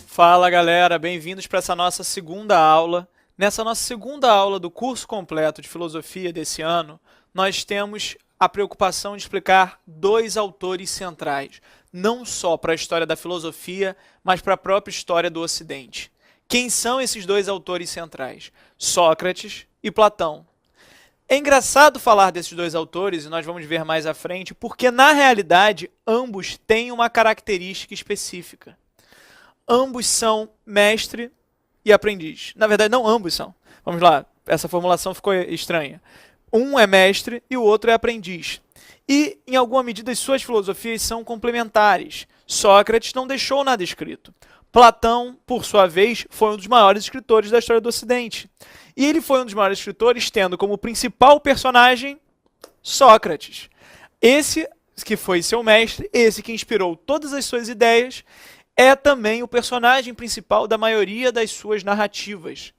Fala galera, bem-vindos para essa nossa segunda aula. Nessa nossa segunda aula do curso completo de filosofia desse ano, nós temos a preocupação de explicar dois autores centrais, não só para a história da filosofia, mas para a própria história do Ocidente. Quem são esses dois autores centrais? Sócrates e Platão. É engraçado falar desses dois autores, e nós vamos ver mais à frente, porque na realidade ambos têm uma característica específica. Ambos são mestre e aprendiz. Na verdade, não ambos são. Vamos lá, essa formulação ficou estranha. Um é mestre e o outro é aprendiz. E, em alguma medida, as suas filosofias são complementares. Sócrates não deixou nada escrito. Platão, por sua vez, foi um dos maiores escritores da história do Ocidente. E ele foi um dos maiores escritores, tendo como principal personagem Sócrates. Esse que foi seu mestre, esse que inspirou todas as suas ideias, é também o personagem principal da maioria das suas narrativas.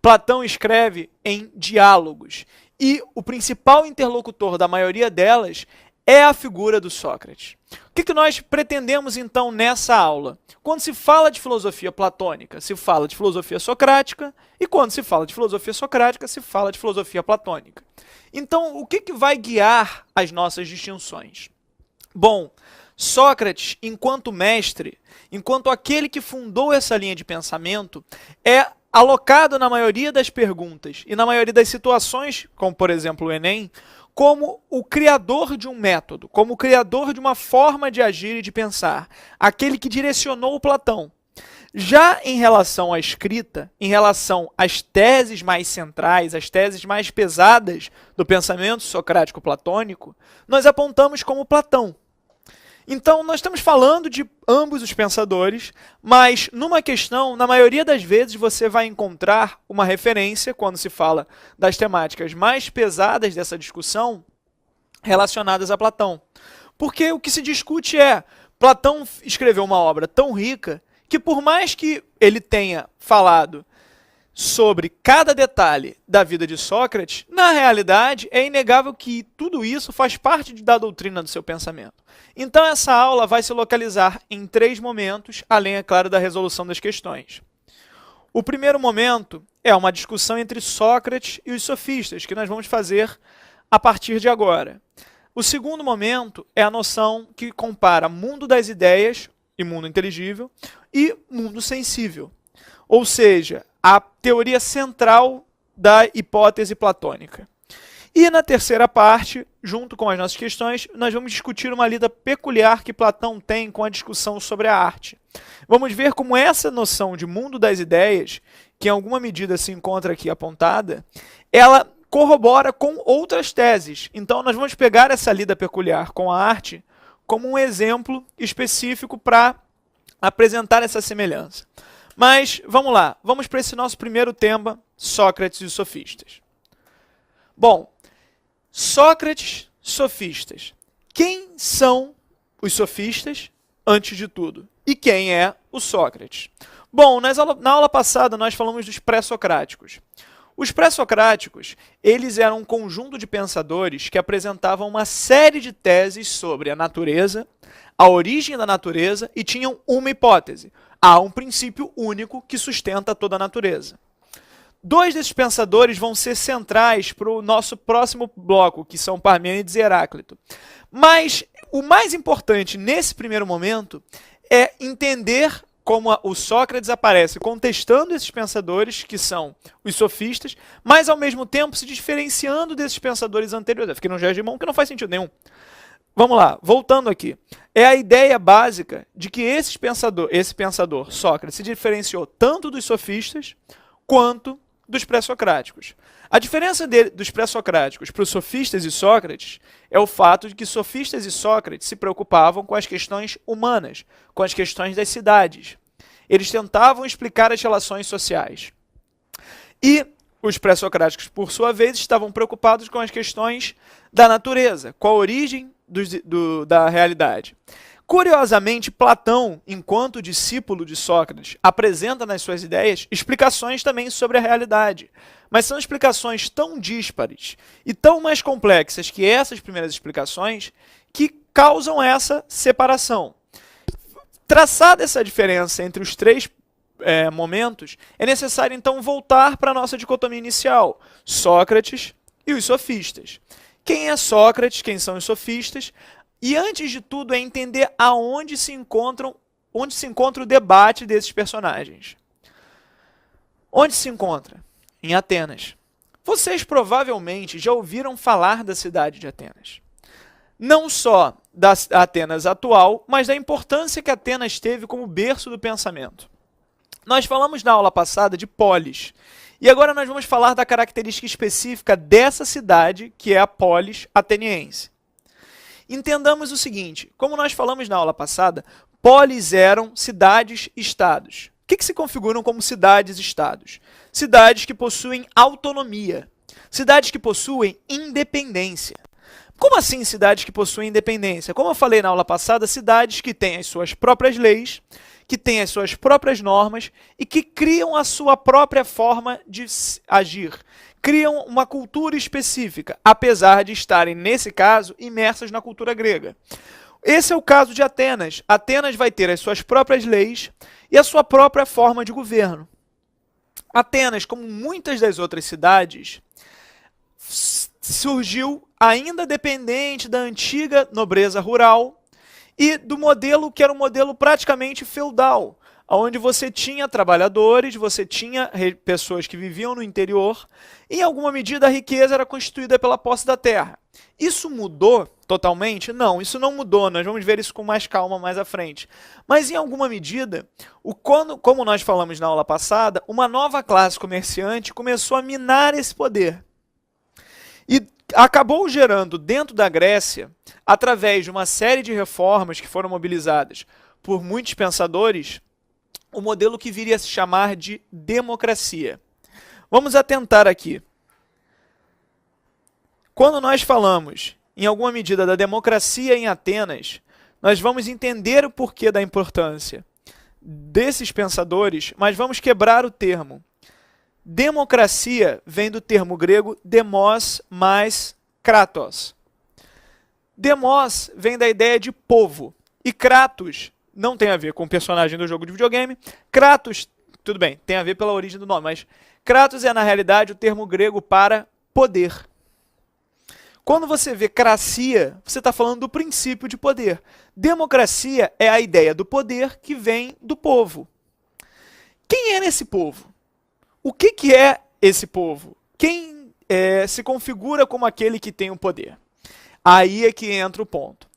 Platão escreve em diálogos, e o principal interlocutor da maioria delas é a figura do Sócrates. O que nós pretendemos, então, nessa aula? Quando se fala de filosofia platônica, se fala de filosofia socrática, e quando se fala de filosofia socrática, se fala de filosofia platônica. Então, o que vai guiar as nossas distinções? Bom, Sócrates, enquanto mestre, enquanto aquele que fundou essa linha de pensamento, é alocado na maioria das perguntas e na maioria das situações, como por exemplo o Enem, como o criador de um método, como o criador de uma forma de agir e de pensar, aquele que direcionou Platão. Já em relação à escrita, em relação às teses mais centrais, às teses mais pesadas do pensamento socrático-platônico, nós apontamos como Platão. Então, nós estamos falando de ambos os pensadores, mas numa questão, na maioria das vezes, você vai encontrar uma referência, quando se fala das temáticas mais pesadas dessa discussão, relacionadas a Platão. Porque o que se discute é, Platão escreveu uma obra tão rica, que por mais que ele tenha falado sobre cada detalhe da vida de Sócrates, na realidade é inegável que tudo isso faz parte da doutrina do seu pensamento. Então essa aula vai se localizar em 3 momentos, além, é claro, da resolução das questões. O primeiro momento é uma discussão entre Sócrates e os sofistas, que nós vamos fazer a partir de agora. O segundo momento é a noção que compara mundo das ideias, e mundo inteligível, e mundo sensível. Ou seja, a teoria central da hipótese platônica. E na terceira parte, junto com as nossas questões, nós vamos discutir uma lida peculiar que Platão tem com a discussão sobre a arte. Vamos ver como essa noção de mundo das ideias, que em alguma medida se encontra aqui apontada, ela corrobora com outras teses. Então nós vamos pegar essa lida peculiar com a arte como um exemplo específico para apresentar essa semelhança. Mas, vamos lá, vamos para esse nosso primeiro tema, Sócrates e os sofistas. Bom, Sócrates, sofistas. Quem são os sofistas, antes de tudo? E quem é o Sócrates? Bom, na aula passada nós falamos dos pré-socráticos. Os pré-socráticos, eles eram um conjunto de pensadores que apresentavam uma série de teses sobre a natureza, a origem da natureza e tinham uma hipótese. Há um princípio único que sustenta toda a natureza. 2 desses pensadores vão ser centrais para o nosso próximo bloco, que são Parmênides e Heráclito. Mas o mais importante nesse primeiro momento é entender como o Sócrates aparece contestando esses pensadores, que são os sofistas, mas ao mesmo tempo se diferenciando desses pensadores anteriores. Fiquei num gesto de mão que não faz sentido nenhum. Vamos lá, voltando aqui. É a ideia básica de que esse pensador, Sócrates, se diferenciou tanto dos sofistas quanto dos pré-socráticos. A diferença dos pré-socráticos para os sofistas e Sócrates é o fato de que sofistas e Sócrates se preocupavam com as questões humanas, com as questões das cidades. Eles tentavam explicar as relações sociais. E os pré-socráticos, por sua vez, estavam preocupados com as questões da natureza, com a origem da realidade. Curiosamente, Platão, enquanto discípulo de Sócrates, apresenta nas suas ideias explicações também sobre a realidade, mas são explicações tão díspares e tão mais complexas que essas primeiras explicações que causam essa separação. Traçada essa diferença entre os três momentos, é necessário então voltar para a nossa dicotomia inicial, Sócrates e os sofistas. Quem é Sócrates, quem são os sofistas? E antes de tudo é entender onde se encontra o debate desses personagens. Onde se encontra? Em Atenas. Vocês provavelmente já ouviram falar da cidade de Atenas. Não só da Atenas atual, mas da importância que Atenas teve como berço do pensamento. Nós falamos na aula passada de polis, e agora nós vamos falar da característica específica dessa cidade, que é a polis ateniense. Entendamos o seguinte, como nós falamos na aula passada, polis eram cidades-estados. O que se configuram como cidades-estados? Cidades que possuem autonomia, cidades que possuem independência. Como assim cidades que possuem independência? Como eu falei na aula passada, cidades que têm as suas próprias leis, que têm as suas próprias normas e que criam a sua própria forma de agir. Criam uma cultura específica, apesar de estarem, nesse caso, imersas na cultura grega. Esse é o caso de Atenas. Atenas vai ter as suas próprias leis e a sua própria forma de governo. Atenas, como muitas das outras cidades, surgiu ainda dependente da antiga nobreza rural e do modelo que era um modelo praticamente feudal, onde você tinha trabalhadores, você tinha pessoas que viviam no interior, e em alguma medida a riqueza era constituída pela posse da terra. Isso mudou totalmente? Não, isso não mudou, nós vamos ver isso com mais calma mais à frente. Mas em alguma medida, como nós falamos na aula passada, uma nova classe comerciante começou a minar esse poder. E acabou gerando dentro da Grécia, através de uma série de reformas que foram mobilizadas por muitos pensadores, o modelo que viria a se chamar de democracia. Vamos atentar aqui. Quando nós falamos, em alguma medida, da democracia em Atenas, nós vamos entender o porquê da importância desses pensadores, mas vamos quebrar o termo. Democracia vem do termo grego demos mais kratos. Demos vem da ideia de povo, e kratos não tem a ver com o personagem do jogo de videogame. Kratos, tudo bem, tem a ver pela origem do nome, mas kratos é, na realidade, o termo grego para poder. Quando você vê cracia, você está falando do princípio de poder. Democracia é a ideia do poder que vem do povo. Quem é esse povo? O que é esse povo? Quem se configura como aquele que tem o poder? Aí é que entra o ponto.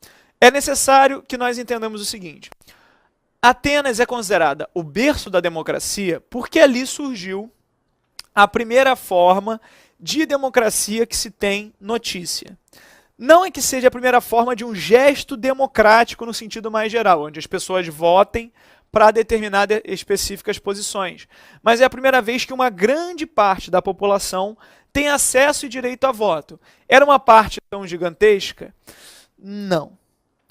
É necessário que nós entendamos o seguinte. Atenas é considerada o berço da democracia porque ali surgiu a primeira forma de democracia que se tem notícia. Não é que seja a primeira forma de um gesto democrático no sentido mais geral, onde as pessoas votem para determinadas específicas posições. Mas é a primeira vez que uma grande parte da população tem acesso e direito a voto. Era uma parte tão gigantesca? Não.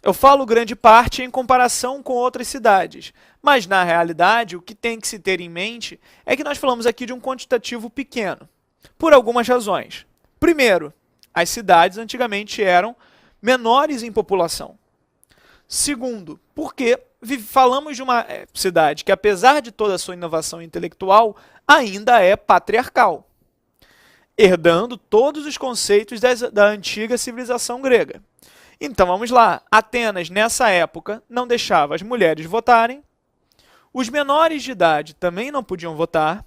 Eu falo grande parte em comparação com outras cidades, mas na realidade o que tem que se ter em mente é que nós falamos aqui de um quantitativo pequeno, por algumas razões. Primeiro, as cidades antigamente eram menores em população. Segundo, porque falamos de uma cidade que, apesar de toda a sua inovação intelectual, ainda é patriarcal, herdando todos os conceitos da antiga civilização grega. Então vamos lá, Atenas nessa época não deixava as mulheres votarem, os menores de idade também não podiam votar,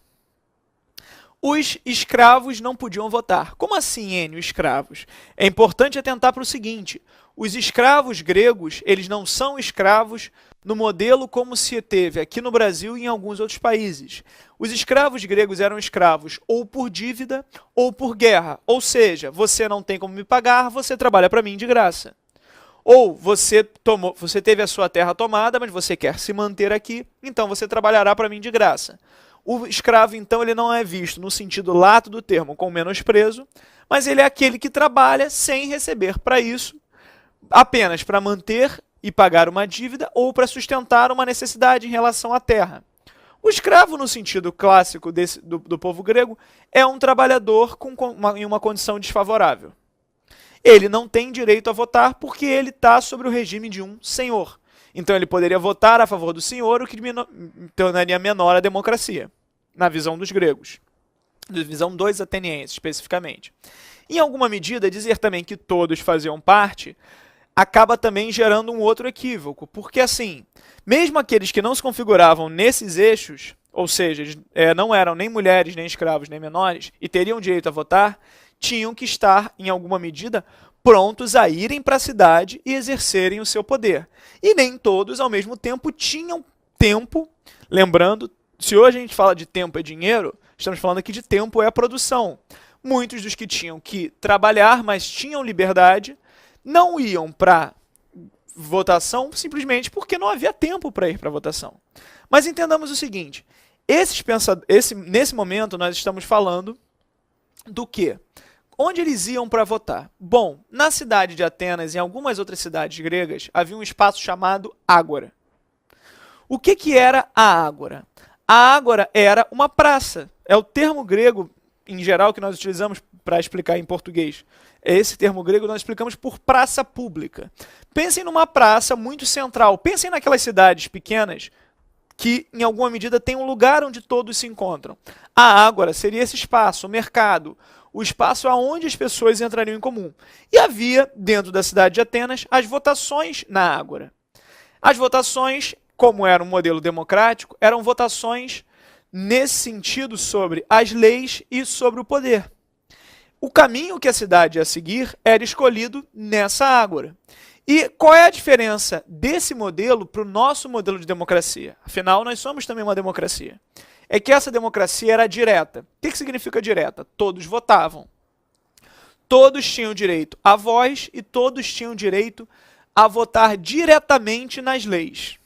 os escravos não podiam votar. Como assim, Enio, escravos? É importante atentar para o seguinte, os escravos gregos, eles não são escravos no modelo como se teve aqui no Brasil e em alguns outros países. Os escravos gregos eram escravos ou por dívida ou por guerra, ou seja, você não tem como me pagar, você trabalha para mim de graça. Ou você teve a sua terra tomada, mas você quer se manter aqui, então você trabalhará para mim de graça. O escravo, então, ele não é visto no sentido lato do termo com menosprezo, mas ele é aquele que trabalha sem receber para isso, apenas para manter e pagar uma dívida ou para sustentar uma necessidade em relação à terra. O escravo, no sentido clássico do povo grego, é um trabalhador em uma condição desfavorável. Ele não tem direito a votar porque ele está sobre o regime de um senhor. Então ele poderia votar a favor do senhor, o que tornaria menor a democracia, na visão dos gregos. Na visão dos atenienses, especificamente. Em alguma medida, dizer também que todos faziam parte acaba também gerando um outro equívoco, porque assim, mesmo aqueles que não se configuravam nesses eixos, ou seja, não eram nem mulheres, nem escravos, nem menores, e teriam direito a votar, tinham que estar, em alguma medida, prontos a irem para a cidade e exercerem o seu poder. E nem todos, ao mesmo tempo, tinham tempo, lembrando, se hoje a gente fala de tempo é dinheiro, estamos falando aqui de tempo é a produção. Muitos dos que tinham que trabalhar, mas tinham liberdade, não iam para votação simplesmente porque não havia tempo para ir para a votação. Mas entendamos o seguinte, nesse momento nós estamos falando do quê? Onde eles iam para votar? Bom, na cidade de Atenas e em algumas outras cidades gregas, havia um espaço chamado ágora. O que era a ágora? A ágora era uma praça. É o termo grego, em geral, que nós utilizamos para explicar em português. Esse termo grego nós explicamos por praça pública. Pensem numa praça muito central. Pensem naquelas cidades pequenas que, em alguma medida, tem um lugar onde todos se encontram. A ágora seria esse espaço, o mercado, o espaço aonde as pessoas entrariam em comum. E havia, dentro da cidade de Atenas, as votações na ágora. As votações, como era um modelo democrático, eram votações nesse sentido sobre as leis e sobre o poder. O caminho que a cidade ia seguir era escolhido nessa ágora. E qual é a diferença desse modelo para o nosso modelo de democracia? Afinal, nós somos também uma democracia. É que essa democracia era direta. O que significa direta? Todos votavam. Todos tinham direito à voz e todos tinham direito a votar diretamente nas leis.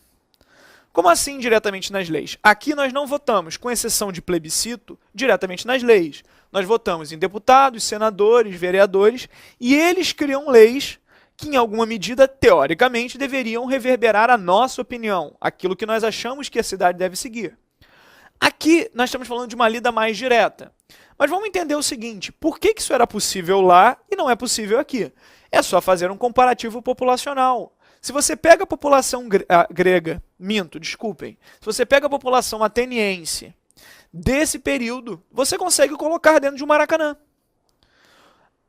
Como assim diretamente nas leis? Aqui nós não votamos, com exceção de plebiscito, diretamente nas leis. Nós votamos em deputados, senadores, vereadores, e eles criam leis que, em alguma medida, teoricamente, deveriam reverberar a nossa opinião, aquilo que nós achamos que a cidade deve seguir. Aqui nós estamos falando de uma lida mais direta. Mas vamos entender o seguinte, por que isso era possível lá e não é possível aqui? É só fazer um comparativo populacional. Se você pega a população grega, se você pega a população ateniense desse período, você consegue colocar dentro de um Maracanã.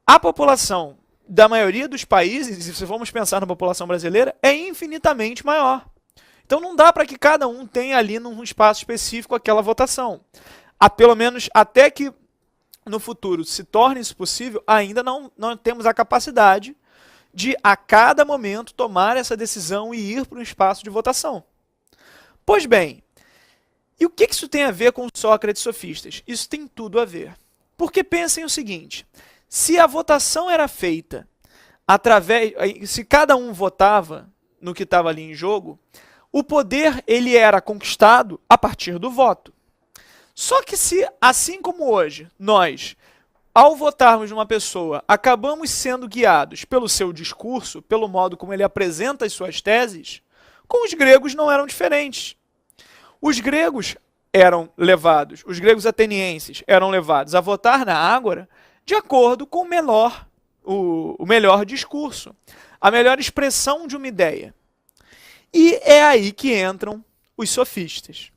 A população da maioria dos países, se vamos pensar na população brasileira, é infinitamente maior. Então não dá para que cada um tenha ali num espaço específico aquela votação. Pelo menos até que no futuro se torne isso possível, ainda não temos a capacidade de, a cada momento, tomar essa decisão e ir para um espaço de votação. Pois bem, e o que isso tem a ver com Sócrates e sofistas? Isso tem tudo a ver. Porque pensem o seguinte, se a votação era feita se cada um votava no que estava ali em jogo, o poder ele era conquistado a partir do voto. Só que se, assim como hoje, nós, ao votarmos numa pessoa, acabamos sendo guiados pelo seu discurso, pelo modo como ele apresenta as suas teses, com os gregos não eram diferentes. Os gregos os gregos atenienses eram levados a votar na ágora de acordo com o melhor discurso, a melhor expressão de uma ideia. E é aí que entram os sofistas.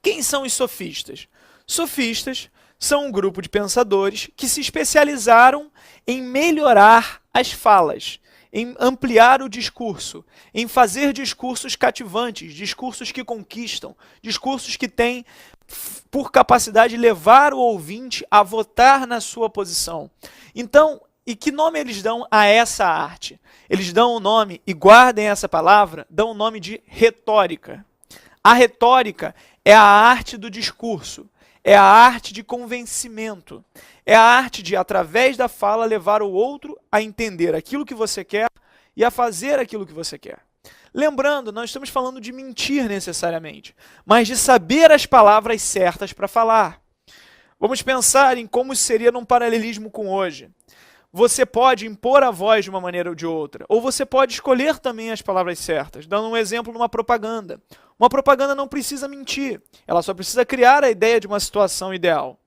Quem são os sofistas? Sofistas são um grupo de pensadores que se especializaram em melhorar as falas, em ampliar o discurso, em fazer discursos cativantes, discursos que conquistam, discursos que têm por capacidade de levar o ouvinte a votar na sua posição. Então, e que nome eles dão a essa arte? Eles dão o nome, e guardem essa palavra, dão o nome de retórica. A retórica é a arte do discurso, é a arte de convencimento, é a arte de, através da fala, levar o outro a entender aquilo que você quer e a fazer aquilo que você quer. Lembrando, não estamos falando de mentir necessariamente, mas de saber as palavras certas para falar. Vamos pensar em como seria num paralelismo com hoje. você pode impor a voz de uma maneira ou de outra, ou você pode escolher também as palavras certas. Dando um exemplo numa propaganda. Uma propaganda não precisa mentir, ela só precisa criar a ideia de uma situação ideal.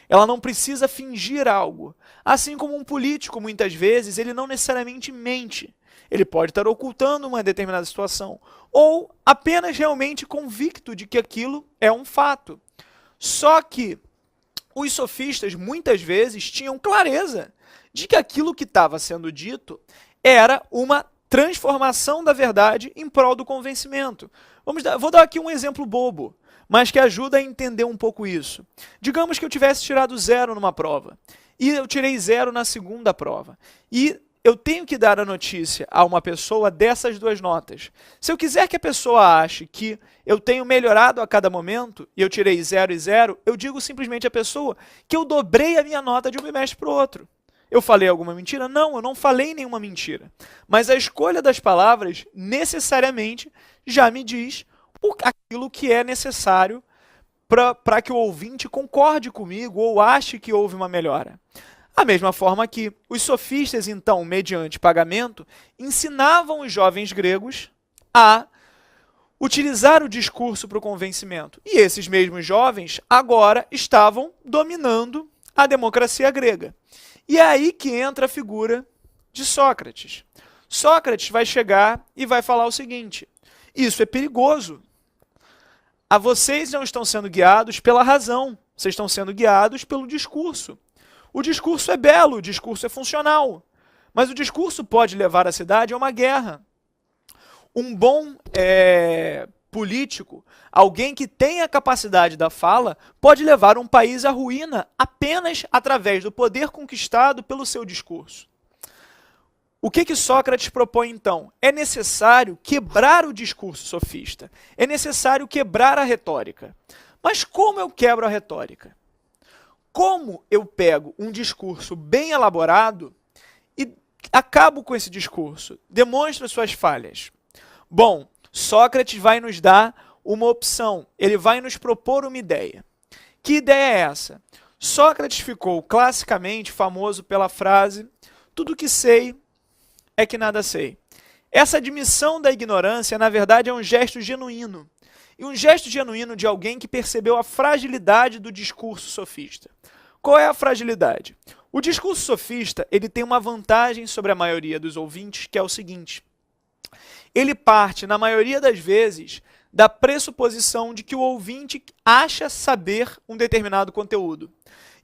Ela não precisa fingir algo. Assim como um político, muitas vezes, ele não necessariamente mente. Ele pode estar ocultando uma determinada situação, ou apenas realmente convicto de que aquilo é um fato. Só que os sofistas, muitas vezes, tinham clareza de que aquilo que estava sendo dito era uma transformação da verdade em prol do convencimento. Vou dar aqui um exemplo bobo, mas que ajuda a entender um pouco isso. Digamos que eu tivesse tirado 0 numa prova, e eu tirei 0 na segunda prova, e eu tenho que dar a notícia a uma pessoa dessas 2 notas. Se eu quiser que a pessoa ache que eu tenho melhorado a cada momento, e eu tirei 0 e 0, eu digo simplesmente à pessoa que eu dobrei a minha nota de um bimestre para o outro. Eu falei alguma mentira? Não, eu não falei nenhuma mentira. Mas a escolha das palavras, necessariamente, já me diz aquilo que é necessário para que o ouvinte concorde comigo ou ache que houve uma melhora. Da mesma forma que os sofistas, então, mediante pagamento, ensinavam os jovens gregos a utilizar o discurso para o convencimento. E esses mesmos jovens agora estavam dominando a democracia grega. E é aí que entra a figura de Sócrates. Sócrates vai chegar e vai falar o seguinte: isso é perigoso. Vocês não estão sendo guiados pela razão, vocês estão sendo guiados pelo discurso. O discurso é belo, o discurso é funcional, mas o discurso pode levar a cidade a uma guerra. Um bom político, alguém que tem a capacidade da fala, pode levar um país à ruína apenas através do poder conquistado pelo seu discurso. O que Sócrates propõe, então? É necessário quebrar o discurso sofista. É necessário quebrar a retórica. Mas como eu quebro a retórica? Como eu pego um discurso bem elaborado e acabo com esse discurso? Demonstro suas falhas. Bom, Sócrates vai nos dar uma opção. Ele vai nos propor uma ideia. Que ideia é essa? Sócrates ficou classicamente famoso pela frase: tudo que sei é que nada sei. Essa admissão da ignorância, na verdade, é um gesto genuíno. E um gesto genuíno de alguém que percebeu a fragilidade do discurso sofista. Qual é a fragilidade? O discurso sofista, ele tem uma vantagem sobre a maioria dos ouvintes, que é o seguinte: ele parte, na maioria das vezes, da pressuposição de que o ouvinte acha saber um determinado conteúdo.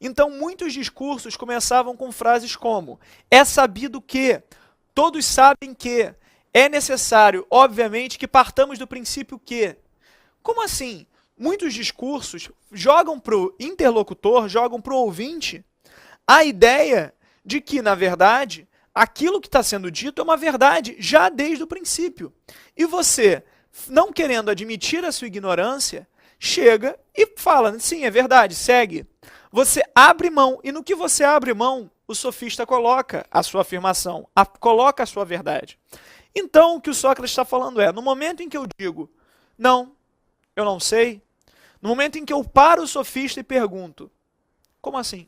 Então, muitos discursos começavam com frases como: é sabido que, todos sabem que, é necessário, obviamente, que partamos do princípio que. Como assim? Muitos discursos jogam para o interlocutor, jogam para o ouvinte, a ideia de que, na verdade, aquilo que está sendo dito é uma verdade já desde o princípio. E você, não querendo admitir a sua ignorância, chega e fala: sim, é verdade, segue. Você abre mão, e no que você abre mão, o sofista coloca a sua afirmação, coloca a sua verdade. Então, o que o Sócrates está falando é: no momento em que eu digo, não, eu não sei, no momento em que eu paro o sofista e pergunto, como assim?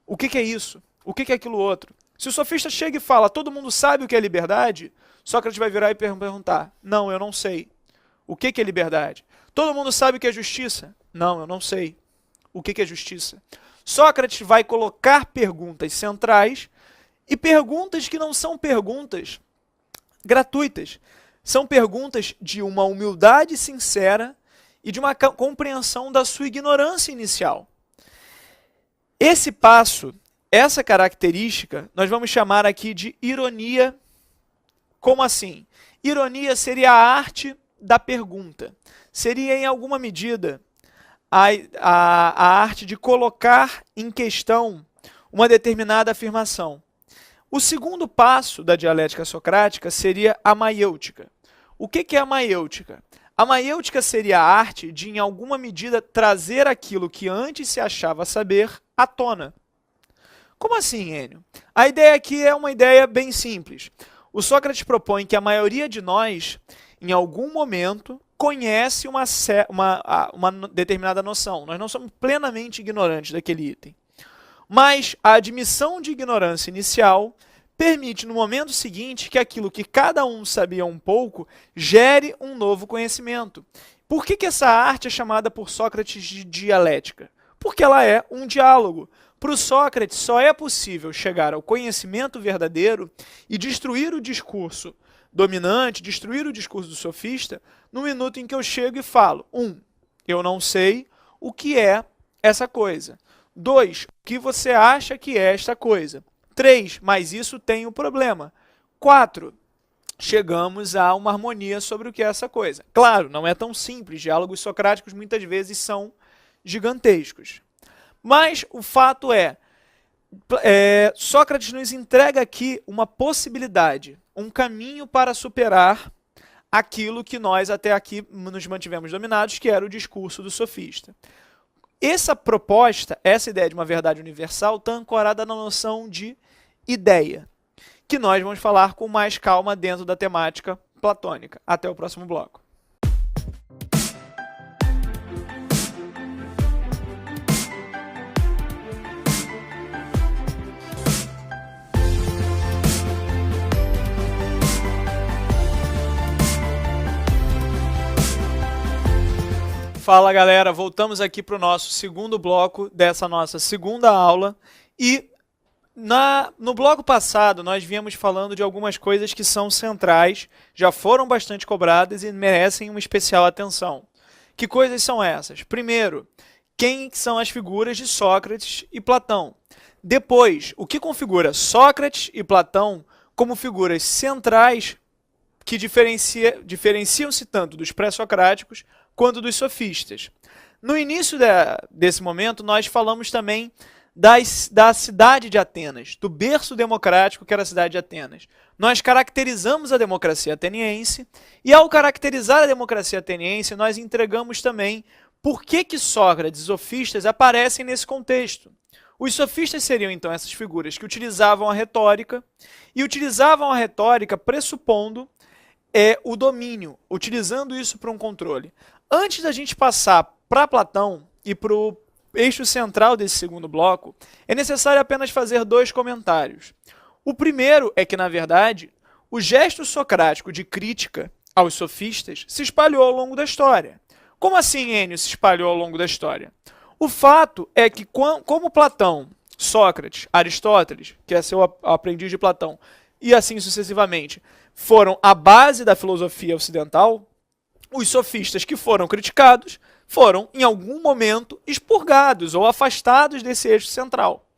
O que é isso? O que é aquilo outro? Se o sofista chega e fala, todo mundo sabe o que é liberdade, Sócrates vai virar e perguntar, não, eu não sei. O que é liberdade? Todo mundo sabe o que é justiça? Não, eu não sei. O que é justiça? Sócrates vai colocar perguntas centrais e perguntas que não são perguntas gratuitas. São perguntas de uma humildade sincera e de uma compreensão da sua ignorância inicial. Esse passo, essa característica, nós vamos chamar aqui de ironia. Como assim? Ironia seria a arte da pergunta. Seria, em alguma medida, a arte de colocar em questão uma determinada afirmação. O segundo passo da dialética socrática seria a maiêutica. O que é a maiêutica? A maiêutica seria a arte de, em alguma medida, trazer aquilo que antes se achava saber à tona. Como assim, Enio? A ideia aqui é uma ideia bem simples. O Sócrates propõe que a maioria de nós, em algum momento, conhece uma determinada noção. Nós não somos plenamente ignorantes daquele item. Mas a admissão de ignorância inicial permite, no momento seguinte, que aquilo que cada um sabia um pouco gere um novo conhecimento. Por que essa arte é chamada por Sócrates de dialética? Porque ela é um diálogo. Para o Sócrates, só é possível chegar ao conhecimento verdadeiro e destruir o discurso dominante, destruir o discurso do sofista, no minuto em que eu chego e falo: 1. Eu não sei o que é essa coisa. 2. O que você acha que é esta coisa? 3. Mas isso tem um problema. 4. Chegamos a uma harmonia sobre o que é essa coisa. Claro, não é tão simples. Diálogos socráticos muitas vezes são gigantescos. Mas o fato Sócrates nos entrega aqui uma possibilidade, um caminho para superar aquilo que nós até aqui nos mantivemos dominados, que era o discurso do sofista. Essa proposta, essa ideia de uma verdade universal, está ancorada na noção de ideia, que nós vamos falar com mais calma dentro da temática platônica. Até o próximo bloco. Fala galera, voltamos aqui para o nosso segundo bloco dessa nossa segunda aula e no bloco passado nós viemos falando de algumas coisas que são centrais, já foram bastante cobradas e merecem uma especial atenção. Que coisas são essas? Primeiro, quem são as figuras de Sócrates e Platão? Depois, o que configura Sócrates e Platão como figuras centrais que diferenciam-se tanto dos pré-socráticos quanto dos sofistas. No início desse momento, nós falamos também da cidade de Atenas, do berço democrático que era a cidade de Atenas. Nós caracterizamos a democracia ateniense e, ao caracterizar a democracia ateniense, nós entregamos também por que Sócrates e os sofistas aparecem nesse contexto. Os sofistas seriam, então, essas figuras que utilizavam a retórica e utilizavam a retórica pressupondo o domínio, utilizando isso para um controle. Antes da gente passar para Platão e para o eixo central desse segundo bloco, é necessário apenas fazer dois comentários. O primeiro é que, na verdade, o gesto socrático de crítica aos sofistas se espalhou ao longo da história. Como assim, Enio, se espalhou ao longo da história? O fato é que, como Platão, Sócrates, Aristóteles, que é seu aprendiz de Platão, e assim sucessivamente, foram a base da filosofia ocidental, os sofistas que foram criticados foram, em algum momento, expurgados ou afastados desse eixo central.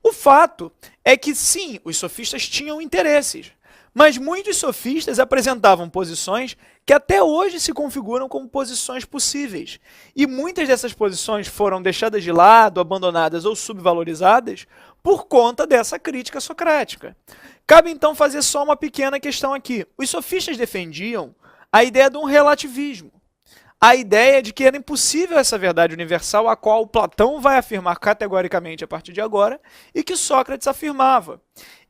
O fato é que, sim, os sofistas tinham interesses, mas muitos sofistas apresentavam posições que até hoje se configuram como posições possíveis. E muitas dessas posições foram deixadas de lado, abandonadas ou subvalorizadas por conta dessa crítica socrática. Cabe então fazer só uma pequena questão aqui. Os sofistas defendiam a ideia de um relativismo, a ideia de que era impossível essa verdade universal, a qual Platão vai afirmar categoricamente a partir de agora, e que Sócrates afirmava.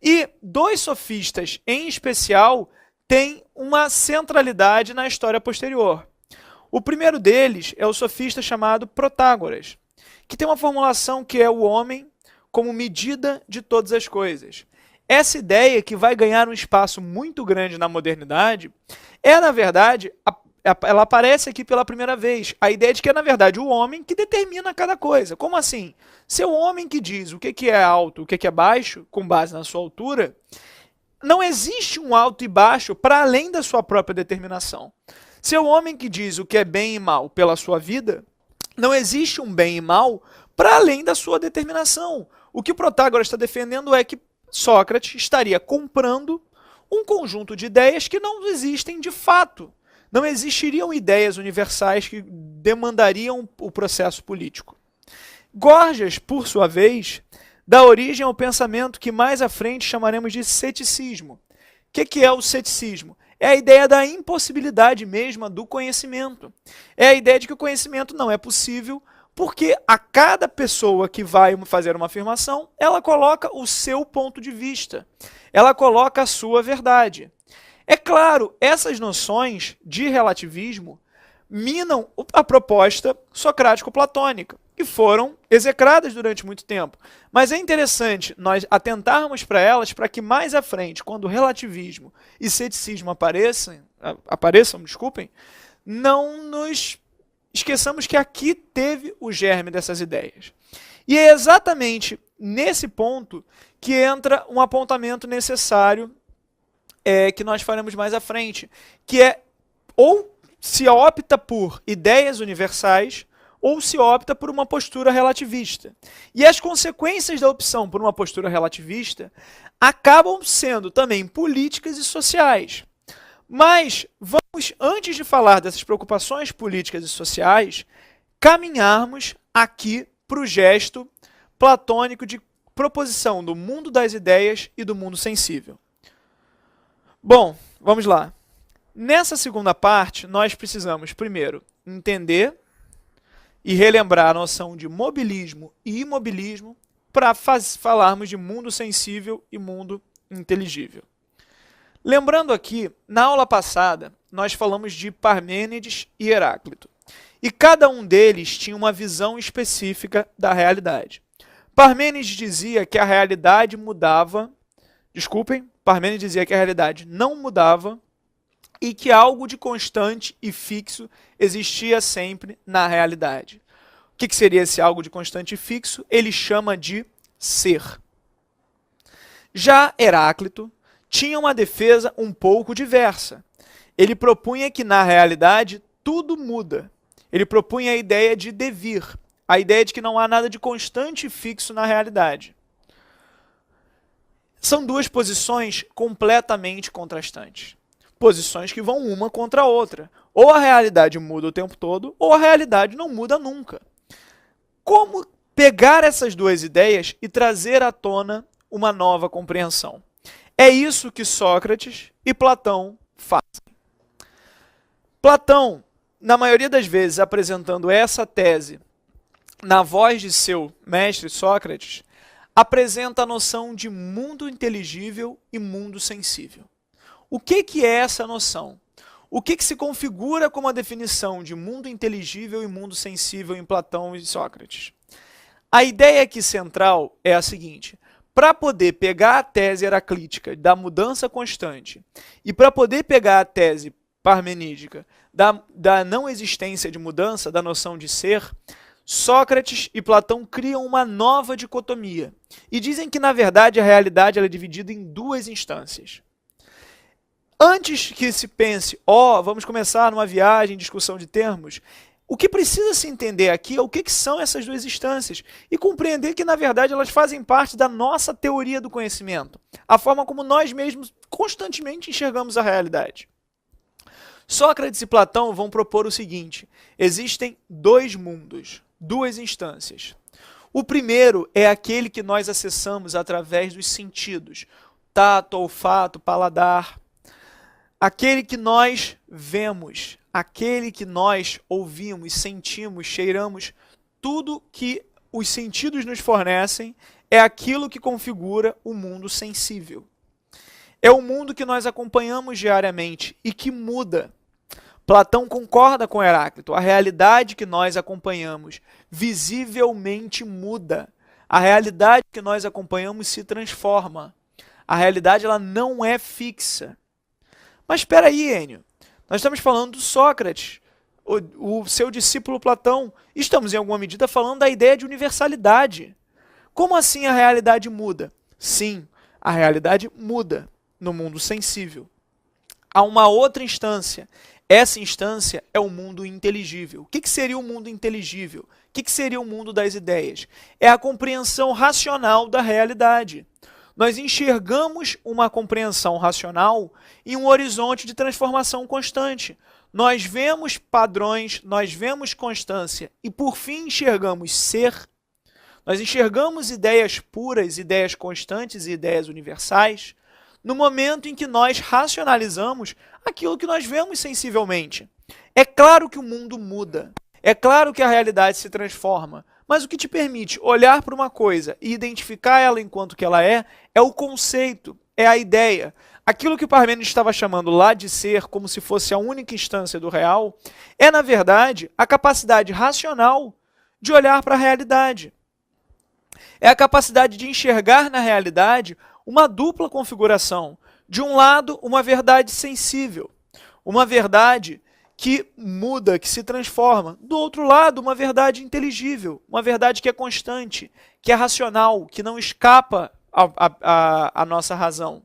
E dois sofistas, em especial, têm uma centralidade na história posterior. O primeiro deles é o sofista chamado Protágoras, que tem uma formulação que é o homem como medida de todas as coisas. Essa ideia, que vai ganhar um espaço muito grande na modernidade, na verdade, ela aparece aqui pela primeira vez. A ideia de que é, na verdade, o homem que determina cada coisa. Como assim? Se é o homem que diz o que é alto, o que é baixo, com base na sua altura, não existe um alto e baixo para além da sua própria determinação. Se é o homem que diz o que é bem e mal pela sua vida, não existe um bem e mal para além da sua determinação. O que Protágoras está defendendo é que Sócrates estaria comprando um conjunto de ideias que não existem de fato. Não existiriam ideias universais que demandariam o processo político. Gorgias, por sua vez, dá origem ao pensamento que mais à frente chamaremos de ceticismo. O que é o ceticismo? É a ideia da impossibilidade mesma do conhecimento. É a ideia de que o conhecimento não é possível porque a cada pessoa que vai fazer uma afirmação, ela coloca o seu ponto de vista. Ela coloca a sua verdade. É claro, essas noções de relativismo minam a proposta socrático-platônica. e foram execradas durante muito tempo. Mas é interessante nós atentarmos para elas para que mais à frente, quando relativismo e ceticismo apareçam, desculpem, não nos esqueçamos que aqui teve o germe dessas ideias. E é exatamente nesse ponto que entra um apontamento necessário que nós faremos mais à frente, que é ou se opta por ideias universais ou se opta por uma postura relativista. E as consequências da opção por uma postura relativista acabam sendo também políticas e sociais. Mas vamos, antes de falar dessas preocupações políticas e sociais, caminharmos aqui para o gesto platônico de proposição do mundo das ideias e do mundo sensível. Bom, vamos lá. Nessa segunda parte, nós precisamos, primeiro, entender e relembrar a noção de mobilismo e imobilismo para falarmos de mundo sensível e mundo inteligível. Lembrando aqui, na aula passada, nós falamos de Parmênides e Heráclito. E cada um deles tinha uma visão específica da realidade. Parmênides dizia que a realidade mudava... Parmênides dizia que a realidade não mudava e que algo de constante e fixo existia sempre na realidade. O que seria esse algo de constante e fixo? Ele chama de ser. Já Heráclito tinha uma defesa um pouco diversa. Ele propunha que na realidade tudo muda. Ele propunha a ideia de devir, a ideia de que não há nada de constante e fixo na realidade. São duas posições completamente contrastantes. Posições que vão uma contra a outra. Ou a realidade muda o tempo todo, ou a realidade não muda nunca. Como pegar essas duas ideias e trazer à tona uma nova compreensão? É isso que Sócrates e Platão fazem. Platão, na maioria das vezes, apresentando essa tese na voz de seu mestre Sócrates, apresenta a noção de mundo inteligível e mundo sensível. O que é essa noção? O que se configura como a definição de mundo inteligível e mundo sensível em Platão e Sócrates? A ideia aqui central é a seguinte: para poder pegar a tese heraclítica da mudança constante e para poder pegar a tese parmenídica da não existência de mudança, da noção de ser, Sócrates e Platão criam uma nova dicotomia e dizem que, na verdade, a realidade ela é dividida em duas instâncias. Antes que se pense, vamos começar numa viagem, discussão de termos, o que precisa se entender aqui é o que são essas duas instâncias e compreender que, na verdade, elas fazem parte da nossa teoria do conhecimento, a forma como nós mesmos constantemente enxergamos a realidade. Sócrates e Platão vão propor o seguinte: existem dois mundos, duas instâncias. O primeiro é aquele que nós acessamos através dos sentidos, tato, olfato, paladar. Aquele que nós vemos, aquele que nós ouvimos, sentimos, cheiramos, tudo que os sentidos nos fornecem é aquilo que configura o mundo sensível. É o mundo que nós acompanhamos diariamente e que muda. Platão concorda com Heráclito. A realidade que nós acompanhamos visivelmente muda. A realidade que nós acompanhamos se transforma. A realidade ela não é fixa. Mas espera aí, Enio. Nós estamos falando do Sócrates, o seu discípulo Platão. Estamos, em alguma medida, falando da ideia de universalidade. Como assim a realidade muda? Sim, a realidade muda no mundo sensível. Há uma outra instância. Essa instância é o mundo inteligível. O que seria o mundo inteligível? O que seria o mundo das ideias? É a compreensão racional da realidade. Nós enxergamos uma compreensão racional em um horizonte de transformação constante. Nós vemos padrões, nós vemos constância e, por fim, enxergamos ser. Nós enxergamos ideias puras, ideias constantes e ideias universais no momento em que nós racionalizamos aquilo que nós vemos sensivelmente. É claro que o mundo muda, é claro que a realidade se transforma, mas o que te permite olhar para uma coisa e identificar ela enquanto que ela é o conceito, é a ideia. Aquilo que o Parmênides estava chamando lá de ser, como se fosse a única instância do real, é, na verdade, a capacidade racional de olhar para a realidade. É a capacidade de enxergar na realidade uma dupla configuração. De um lado, uma verdade sensível, uma verdade que muda, que se transforma. Do outro lado, uma verdade inteligível, uma verdade que é constante, que é racional, que não escapa à nossa razão.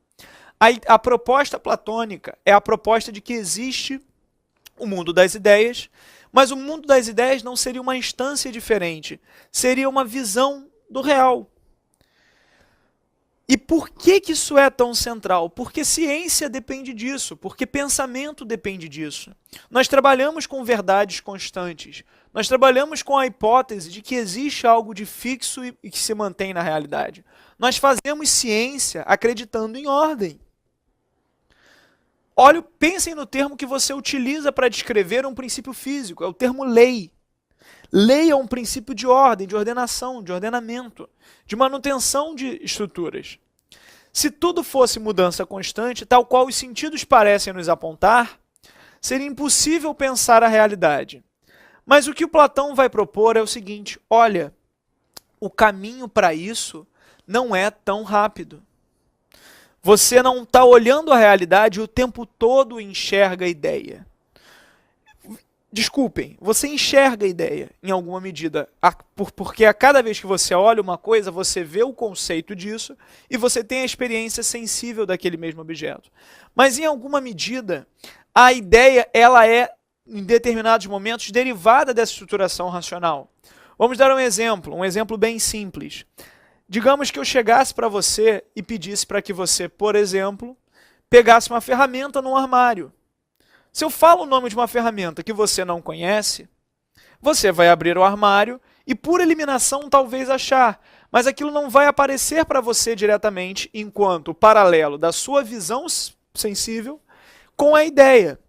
A proposta platônica é a proposta de que existe o mundo das ideias, mas o mundo das ideias não seria uma instância diferente, seria uma visão do real. E por que isso é tão central? Porque ciência depende disso, porque pensamento depende disso. Nós trabalhamos com verdades constantes, nós trabalhamos com a hipótese de que existe algo de fixo e que se mantém na realidade. Nós fazemos ciência acreditando em ordem. Olha, pensem no termo que você utiliza para descrever um princípio físico, é o termo lei. Lei é um princípio de ordem, de ordenação, de ordenamento, de manutenção de estruturas. Se tudo fosse mudança constante, tal qual os sentidos parecem nos apontar, seria impossível pensar a realidade. Mas o que o Platão vai propor é o seguinte: olha, o caminho para isso não é tão rápido. Você não está olhando a realidade e o tempo todo enxerga a ideia. Desculpem, você enxerga a ideia em alguma medida, porque a cada vez que você olha uma coisa, você vê o conceito disso e você tem a experiência sensível daquele mesmo objeto. Mas em alguma medida, a ideia ela é, em determinados momentos, derivada dessa estruturação racional. Vamos dar um exemplo bem simples. Digamos que eu chegasse para você e pedisse para que você, por exemplo, pegasse uma ferramenta num armário. Se eu falo o nome de uma ferramenta que você não conhece, você vai abrir o armário e, por eliminação, talvez achar, mas aquilo não vai aparecer para você diretamente enquanto paralelo da sua visão sensível com a ideia.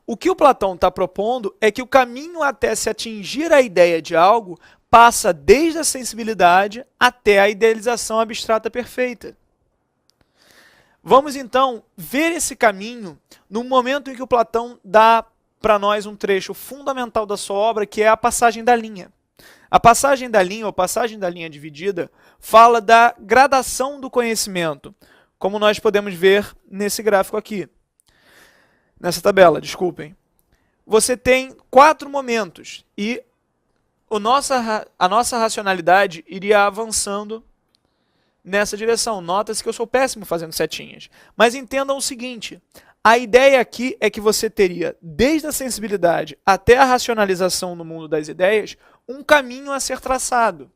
O que o Platão está propondo é que o caminho até se atingir a ideia de algo passa desde a sensibilidade até a idealização abstrata perfeita. Vamos então ver esse caminho no momento em que o Platão dá para nós um trecho fundamental da sua obra, que é a passagem da linha. A passagem da linha, ou passagem da linha dividida, fala da gradação do conhecimento, como nós podemos ver nesse gráfico aqui. Nessa tabela, desculpem. Você tem 4 momentos e a nossa racionalidade iria avançando nessa direção. Nota-se que eu sou péssimo fazendo setinhas. Mas entendam o seguinte, a ideia aqui é que você teria, desde a sensibilidade até a racionalização no mundo das ideias, um caminho a ser traçado.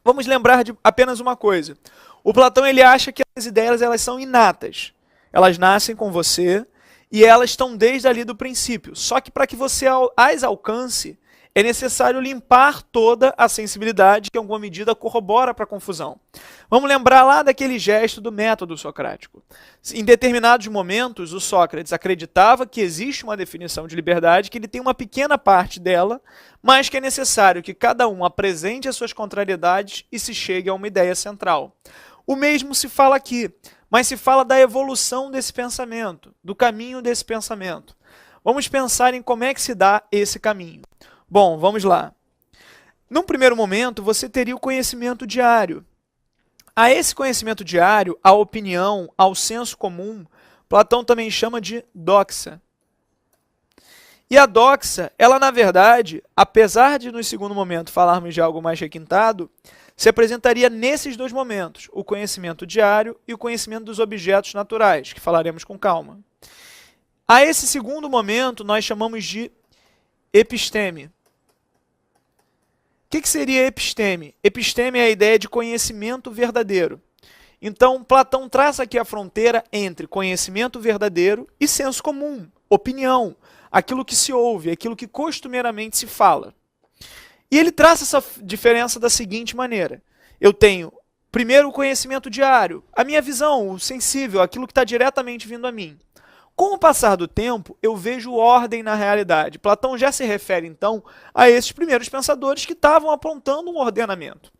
Vamos lembrar de apenas uma coisa. O Platão ele acha que as ideias elas são inatas. Elas nascem com você e elas estão desde ali do princípio. Só que para que você as alcance, é necessário limpar toda a sensibilidade que, em alguma medida, corrobora para a confusão. Vamos lembrar lá daquele gesto do método socrático. Em determinados momentos, o Sócrates acreditava que existe uma definição de liberdade, que ele tem uma pequena parte dela, mas que é necessário que cada um apresente as suas contrariedades e se chegue a uma ideia central. O mesmo se fala aqui, mas se fala da evolução desse pensamento, do caminho desse pensamento. Vamos pensar em como é que se dá esse caminho. Bom, vamos lá. Num primeiro momento, você teria o conhecimento diário. A esse conhecimento diário, à opinião, ao senso comum, Platão também chama de doxa. E a doxa, ela na verdade, apesar de no segundo momento falarmos de algo mais requintado, se apresentaria nesses 2 momentos, o conhecimento diário e o conhecimento dos objetos naturais, que falaremos com calma. A esse segundo momento, nós chamamos de episteme. O que seria episteme? Episteme é a ideia de conhecimento verdadeiro. Então, Platão traça aqui a fronteira entre conhecimento verdadeiro e senso comum, opinião, aquilo que se ouve, aquilo que costumeiramente se fala. E ele traça essa diferença da seguinte maneira. Eu tenho, primeiro, o conhecimento diário, a minha visão, o sensível, aquilo que está diretamente vindo a mim. Com o passar do tempo, eu vejo ordem na realidade. Platão já se refere, então, a esses primeiros pensadores que estavam apontando um ordenamento.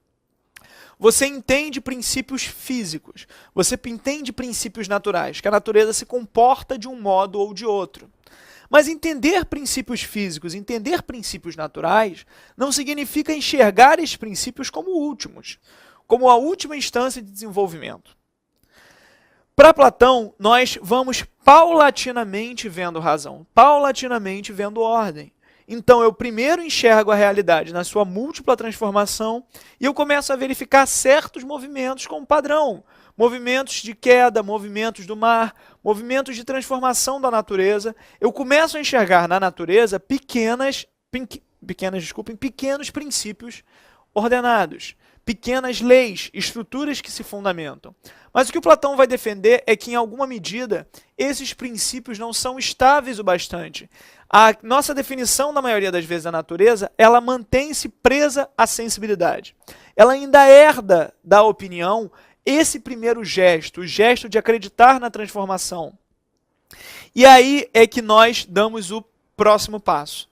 Você entende princípios físicos, você entende princípios naturais, que a natureza se comporta de um modo ou de outro. Mas entender princípios físicos, entender princípios naturais, não significa enxergar esses princípios como últimos, como a última instância de desenvolvimento. Para Platão, nós vamos paulatinamente vendo razão, paulatinamente vendo ordem. Então, eu primeiro enxergo a realidade na sua múltipla transformação e eu começo a verificar certos movimentos como padrão. Movimentos de queda, movimentos do mar, movimentos de transformação da natureza. Eu começo a enxergar na natureza pequenos princípios ordenados, pequenas leis, estruturas que se fundamentam. Mas o que o Platão vai defender é que, em alguma medida, esses princípios não são estáveis o bastante. A nossa definição, na maioria das vezes, da natureza, ela mantém-se presa à sensibilidade. Ela ainda herda da opinião esse primeiro gesto, o gesto de acreditar na transformação. E aí é que nós damos o próximo passo.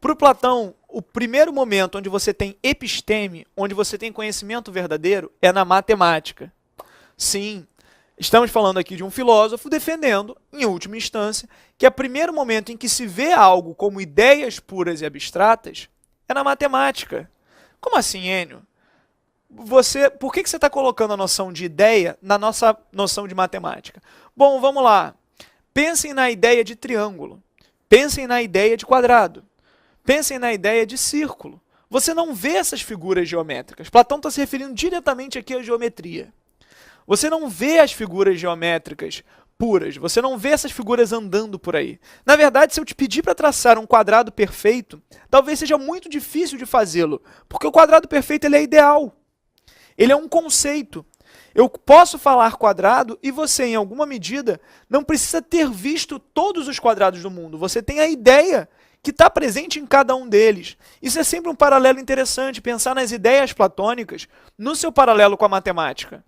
Para o Platão, o primeiro momento onde você tem episteme, onde você tem conhecimento verdadeiro, é na matemática. Sim, estamos falando aqui de um filósofo defendendo, em última instância, que o primeiro momento em que se vê algo como ideias puras e abstratas é na matemática. Como assim, Enio? Por que você está colocando a noção de ideia na nossa noção de matemática? Bom, vamos lá. Pensem na ideia de triângulo. Pensem na ideia de quadrado. Pensem na ideia de círculo. Você não vê essas figuras geométricas. Platão está se referindo diretamente aqui à geometria. Você não vê as figuras geométricas puras. Você não vê essas figuras andando por aí. Na verdade, se eu te pedir para traçar um quadrado perfeito, talvez seja muito difícil de fazê-lo, porque o quadrado perfeito ele é ideal. Ele é um conceito. Eu posso falar quadrado e você, em alguma medida, não precisa ter visto todos os quadrados do mundo. Você tem a ideia que está presente em cada um deles. Isso é sempre um paralelo interessante, pensar nas ideias platônicas no seu paralelo com a matemática.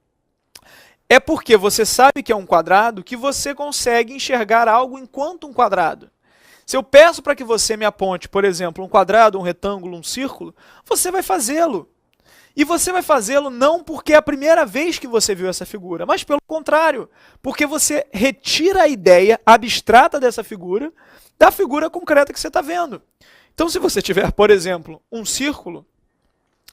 É porque você sabe que é um quadrado que você consegue enxergar algo enquanto um quadrado. Se eu peço para que você me aponte, por exemplo, um quadrado, um retângulo, um círculo, você vai fazê-lo. E você vai fazê-lo não porque é a primeira vez que você viu essa figura, mas pelo contrário, porque você retira a ideia abstrata dessa figura da figura concreta que você está vendo. Então, se você tiver, por exemplo, um círculo,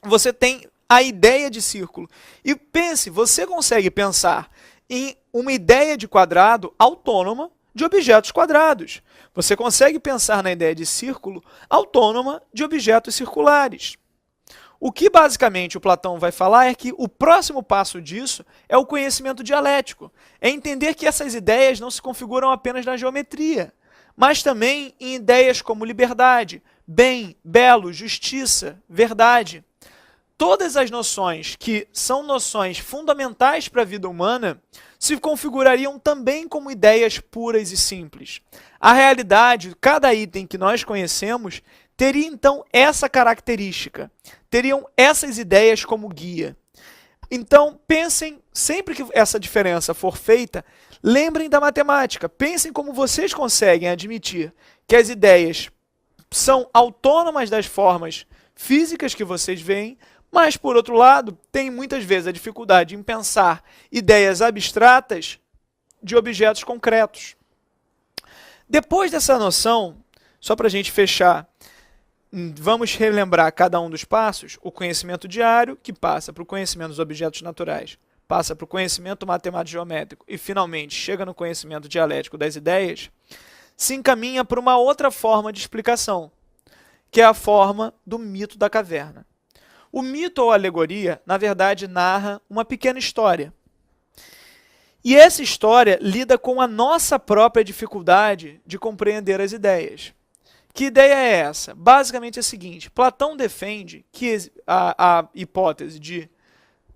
você tem a ideia de círculo. E pense, você consegue pensar em uma ideia de quadrado autônoma de objetos quadrados. Você consegue pensar na ideia de círculo autônoma de objetos circulares. O que basicamente o Platão vai falar é que o próximo passo disso é o conhecimento dialético. É entender que essas ideias não se configuram apenas na geometria, mas também em ideias como liberdade, bem, belo, justiça, verdade. Todas as noções que são noções fundamentais para a vida humana se configurariam também como ideias puras e simples. A realidade, cada item que nós conhecemos, teria então essa característica, teriam essas ideias como guia. Então, pensem, sempre que essa diferença for feita, lembrem da matemática, pensem como vocês conseguem admitir que as ideias são autônomas das formas físicas que vocês veem, mas, por outro lado, tem muitas vezes a dificuldade em pensar ideias abstratas de objetos concretos. Depois dessa noção, só para a gente fechar, vamos relembrar cada um dos passos: o conhecimento diário, que passa para o conhecimento dos objetos naturais, passa para o conhecimento matemático-geométrico e, finalmente, chega no conhecimento dialético das ideias, se encaminha para uma outra forma de explicação, que é a forma do mito da caverna. O mito ou alegoria, na verdade, narra uma pequena história. E essa história lida com a nossa própria dificuldade de compreender as ideias. Que ideia é essa? Basicamente é a seguinte: Platão defende que a hipótese de...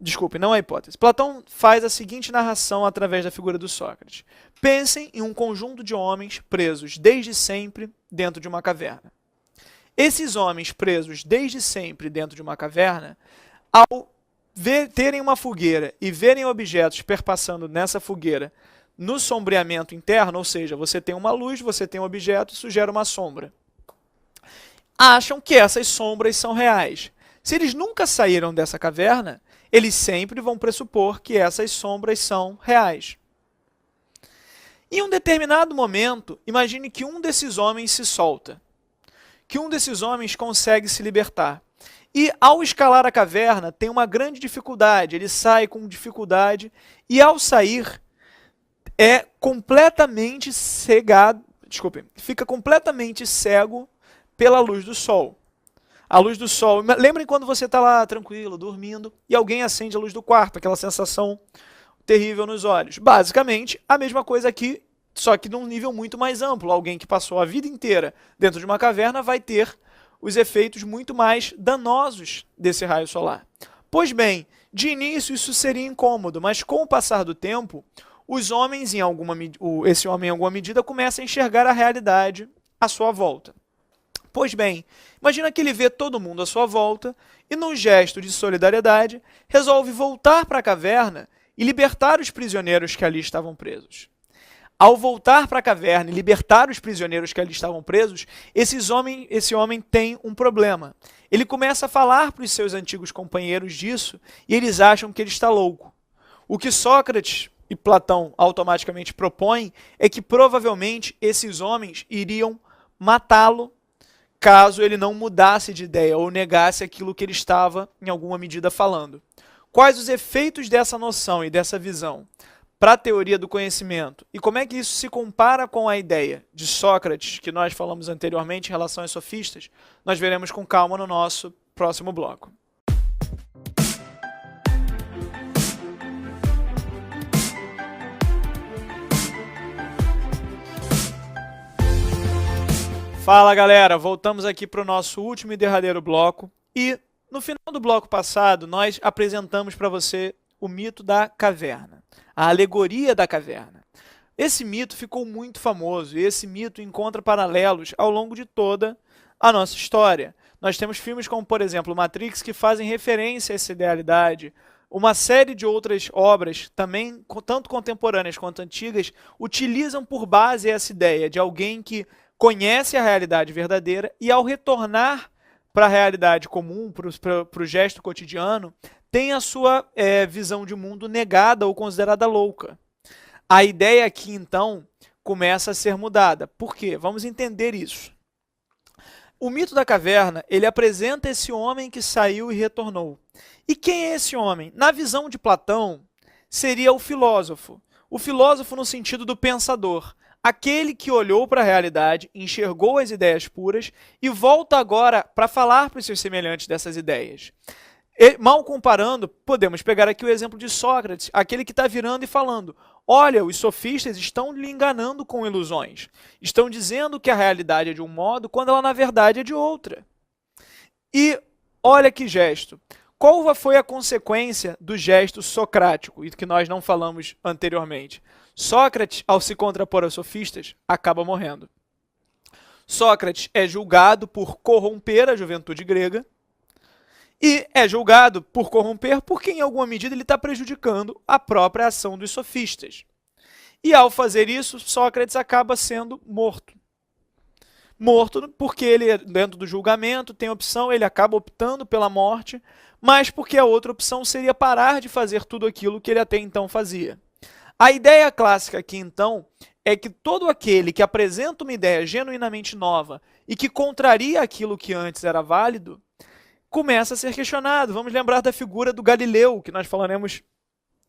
Desculpe, não a hipótese. Platão faz a seguinte narração através da figura do Sócrates. Pensem em um conjunto de homens presos desde sempre dentro de uma caverna. Esses homens presos desde sempre dentro de uma caverna, ao terem uma fogueira e verem objetos perpassando nessa fogueira no sombreamento interno, ou seja, você tem uma luz, você tem um objeto, isso gera uma sombra. Acham que essas sombras são reais. Se eles nunca saíram dessa caverna, eles sempre vão pressupor que essas sombras são reais. Em um determinado momento, imagine que um desses homens se solta, que um desses homens consegue se libertar. E ao escalar a caverna, tem uma grande dificuldade, ele sai com dificuldade, e ao sair, é completamente cegado, fica completamente cego pela luz do sol. A luz do sol, lembrem quando você está lá tranquilo, dormindo, e alguém acende a luz do quarto, aquela sensação terrível nos olhos. Basicamente, a mesma coisa aqui, só que num nível muito mais amplo. Alguém que passou a vida inteira dentro de uma caverna vai ter os efeitos muito mais danosos desse raio solar. Pois bem, de início isso seria incômodo, mas com o passar do tempo, os homens, esse homem em alguma medida, começa a enxergar a realidade à sua volta. Pois bem, imagina que ele vê todo mundo à sua volta e, num gesto de solidariedade, resolve voltar para a caverna e libertar os prisioneiros que ali estavam presos. Ao voltar para a caverna e libertar os prisioneiros que ali estavam presos, esse homem tem um problema. Ele começa a falar para os seus antigos companheiros disso e eles acham que ele está louco. O que Sócrates e Platão automaticamente propõem é que provavelmente esses homens iriam matá-lo caso ele não mudasse de ideia ou negasse aquilo que ele estava, em alguma medida, falando. Quais os efeitos dessa noção e dessa visão para a teoria do conhecimento? E como é que isso se compara com a ideia de Sócrates, que nós falamos anteriormente em relação aos sofistas? Nós veremos com calma no nosso próximo bloco. Fala galera, voltamos aqui para o nosso último e derradeiro bloco e no final do bloco passado nós apresentamos para você o mito da caverna, a alegoria da caverna. Esse mito ficou muito famoso e esse mito encontra paralelos ao longo de toda a nossa história. Nós temos filmes como, por exemplo, Matrix, que fazem referência a essa idealidade. Uma série de outras obras, também tanto contemporâneas quanto antigas, utilizam por base essa ideia de alguém que conhece a realidade verdadeira e, ao retornar para a realidade comum, para o gesto cotidiano, tem a sua visão de mundo negada ou considerada louca. A ideia aqui, então, começa a ser mudada. Por quê? Vamos entender isso. O mito da caverna, ele apresenta esse homem que saiu e retornou. E quem é esse homem? Na visão de Platão, seria o filósofo. O filósofo no sentido do pensador. Aquele que olhou para a realidade, enxergou as ideias puras e volta agora para falar para os seus semelhantes dessas ideias. Mal comparando, podemos pegar aqui o exemplo de Sócrates, aquele que está virando e falando: olha, os sofistas estão lhe enganando com ilusões. Estão dizendo que a realidade é de um modo, quando ela na verdade é de outra. E olha que gesto. Qual foi a consequência do gesto socrático, e que nós não falamos anteriormente? Sócrates, ao se contrapor aos sofistas, acaba morrendo. Sócrates é julgado por corromper a juventude grega e é julgado por corromper porque, em alguma medida, ele está prejudicando a própria ação dos sofistas. E, ao fazer isso, Sócrates acaba sendo morto. Morto porque ele, dentro do julgamento, tem opção, ele acaba optando pela morte, mas porque a outra opção seria parar de fazer tudo aquilo que ele até então fazia. A ideia clássica aqui, então, é que todo aquele que apresenta uma ideia genuinamente nova e que contraria aquilo que antes era válido, começa a ser questionado. Vamos lembrar da figura do Galileu, que nós falaremos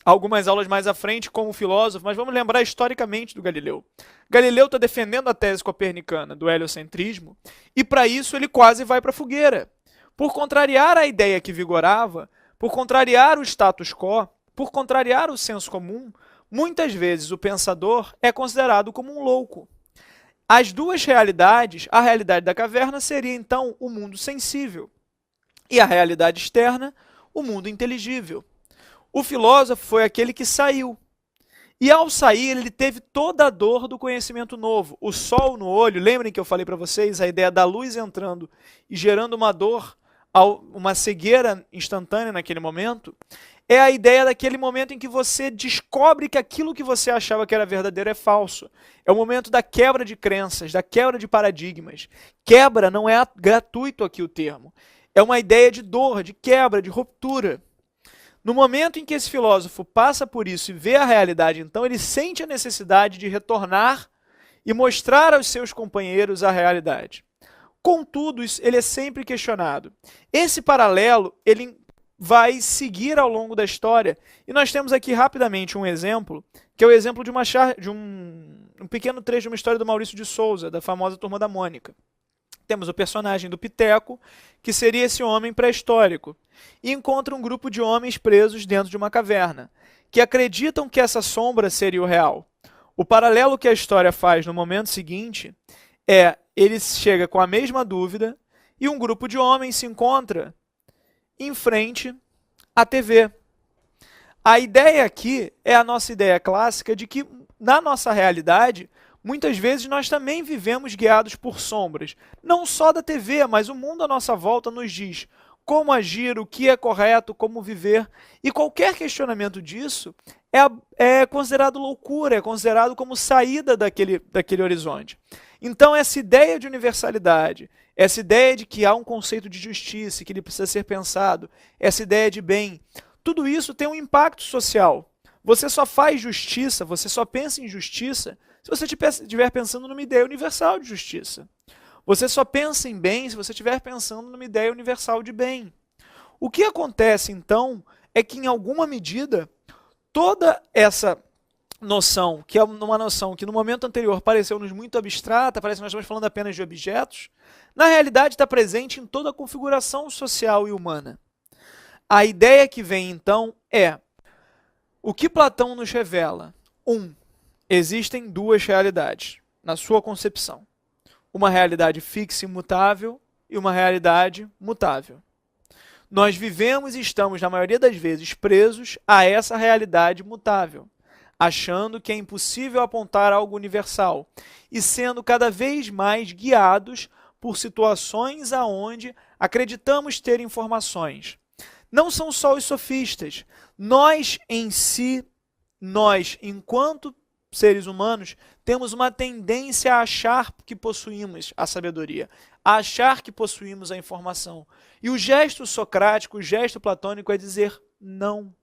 algumas aulas mais à frente como filósofo, mas vamos lembrar historicamente do Galileu. Galileu está defendendo a tese copernicana do heliocentrismo e, para isso, ele quase vai para a fogueira. Por contrariar a ideia que vigorava, por contrariar o status quo, por contrariar o senso comum, muitas vezes o pensador é considerado como um louco. As duas realidades, a realidade da caverna seria então o mundo sensível e a realidade externa, o mundo inteligível. O filósofo foi aquele que saiu. E ao sair, ele teve toda a dor do conhecimento novo. O sol no olho, lembrem que eu falei para vocês, a ideia da luz entrando e gerando uma dor, uma cegueira instantânea naquele momento, é a ideia daquele momento em que você descobre que aquilo que você achava que era verdadeiro é falso. É o momento da quebra de crenças, da quebra de paradigmas. Quebra não é gratuito aqui o termo. É uma ideia de dor, de quebra, de ruptura. No momento em que esse filósofo passa por isso e vê a realidade, então ele sente a necessidade de retornar e mostrar aos seus companheiros a realidade. Contudo, ele é sempre questionado. Esse paralelo, ele vai seguir ao longo da história. E nós temos aqui rapidamente um exemplo, que é o exemplo de um pequeno trecho de uma história do Maurício de Souza, da famosa Turma da Mônica. Temos o personagem do Piteco, que seria esse homem pré-histórico, e encontra um grupo de homens presos dentro de uma caverna, que acreditam que essa sombra seria o real. O paralelo que a história faz no momento seguinte é, ele chega com a mesma dúvida, e um grupo de homens se encontra em frente à TV. A ideia aqui é a nossa ideia clássica de que, na nossa realidade, muitas vezes nós também vivemos guiados por sombras. Não só da TV, mas o mundo à nossa volta nos diz como agir, o que é correto, como viver. E qualquer questionamento disso é considerado loucura, é considerado como saída daquele horizonte. Então, essa ideia de universalidade, essa ideia de que há um conceito de justiça, que ele precisa ser pensado, essa ideia de bem, tudo isso tem um impacto social. Você só faz justiça, você só pensa em justiça, se você estiver pensando numa ideia universal de justiça. Você só pensa em bem se você estiver pensando numa ideia universal de bem. O que acontece, então, é que, em alguma medida, toda essa noção, que é uma noção que no momento anterior pareceu-nos muito abstrata, parece que nós estamos falando apenas de objetos, na realidade está presente em toda a configuração social e humana. A ideia que vem, então, é o que Platão nos revela. Existem duas realidades, na sua concepção. Uma realidade fixa e imutável e uma realidade mutável. Nós vivemos e estamos, na maioria das vezes, presos a essa realidade mutável, achando que é impossível apontar algo universal e sendo cada vez mais guiados por situações aonde acreditamos ter informações. Não são só os sofistas. Nós, em si, enquanto seres humanos, temos uma tendência a achar que possuímos a sabedoria, a achar que possuímos a informação. E o gesto socrático, o gesto platônico é dizer não.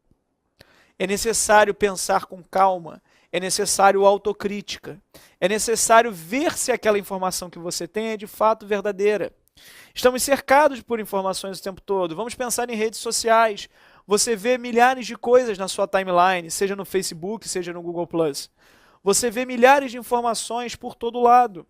É necessário pensar com calma, é necessário autocrítica, é necessário ver se aquela informação que você tem é de fato verdadeira. Estamos cercados por informações o tempo todo. Vamos pensar em redes sociais. Você vê milhares de coisas na sua timeline, seja no Facebook, seja no Google+. Você vê milhares de informações por todo lado.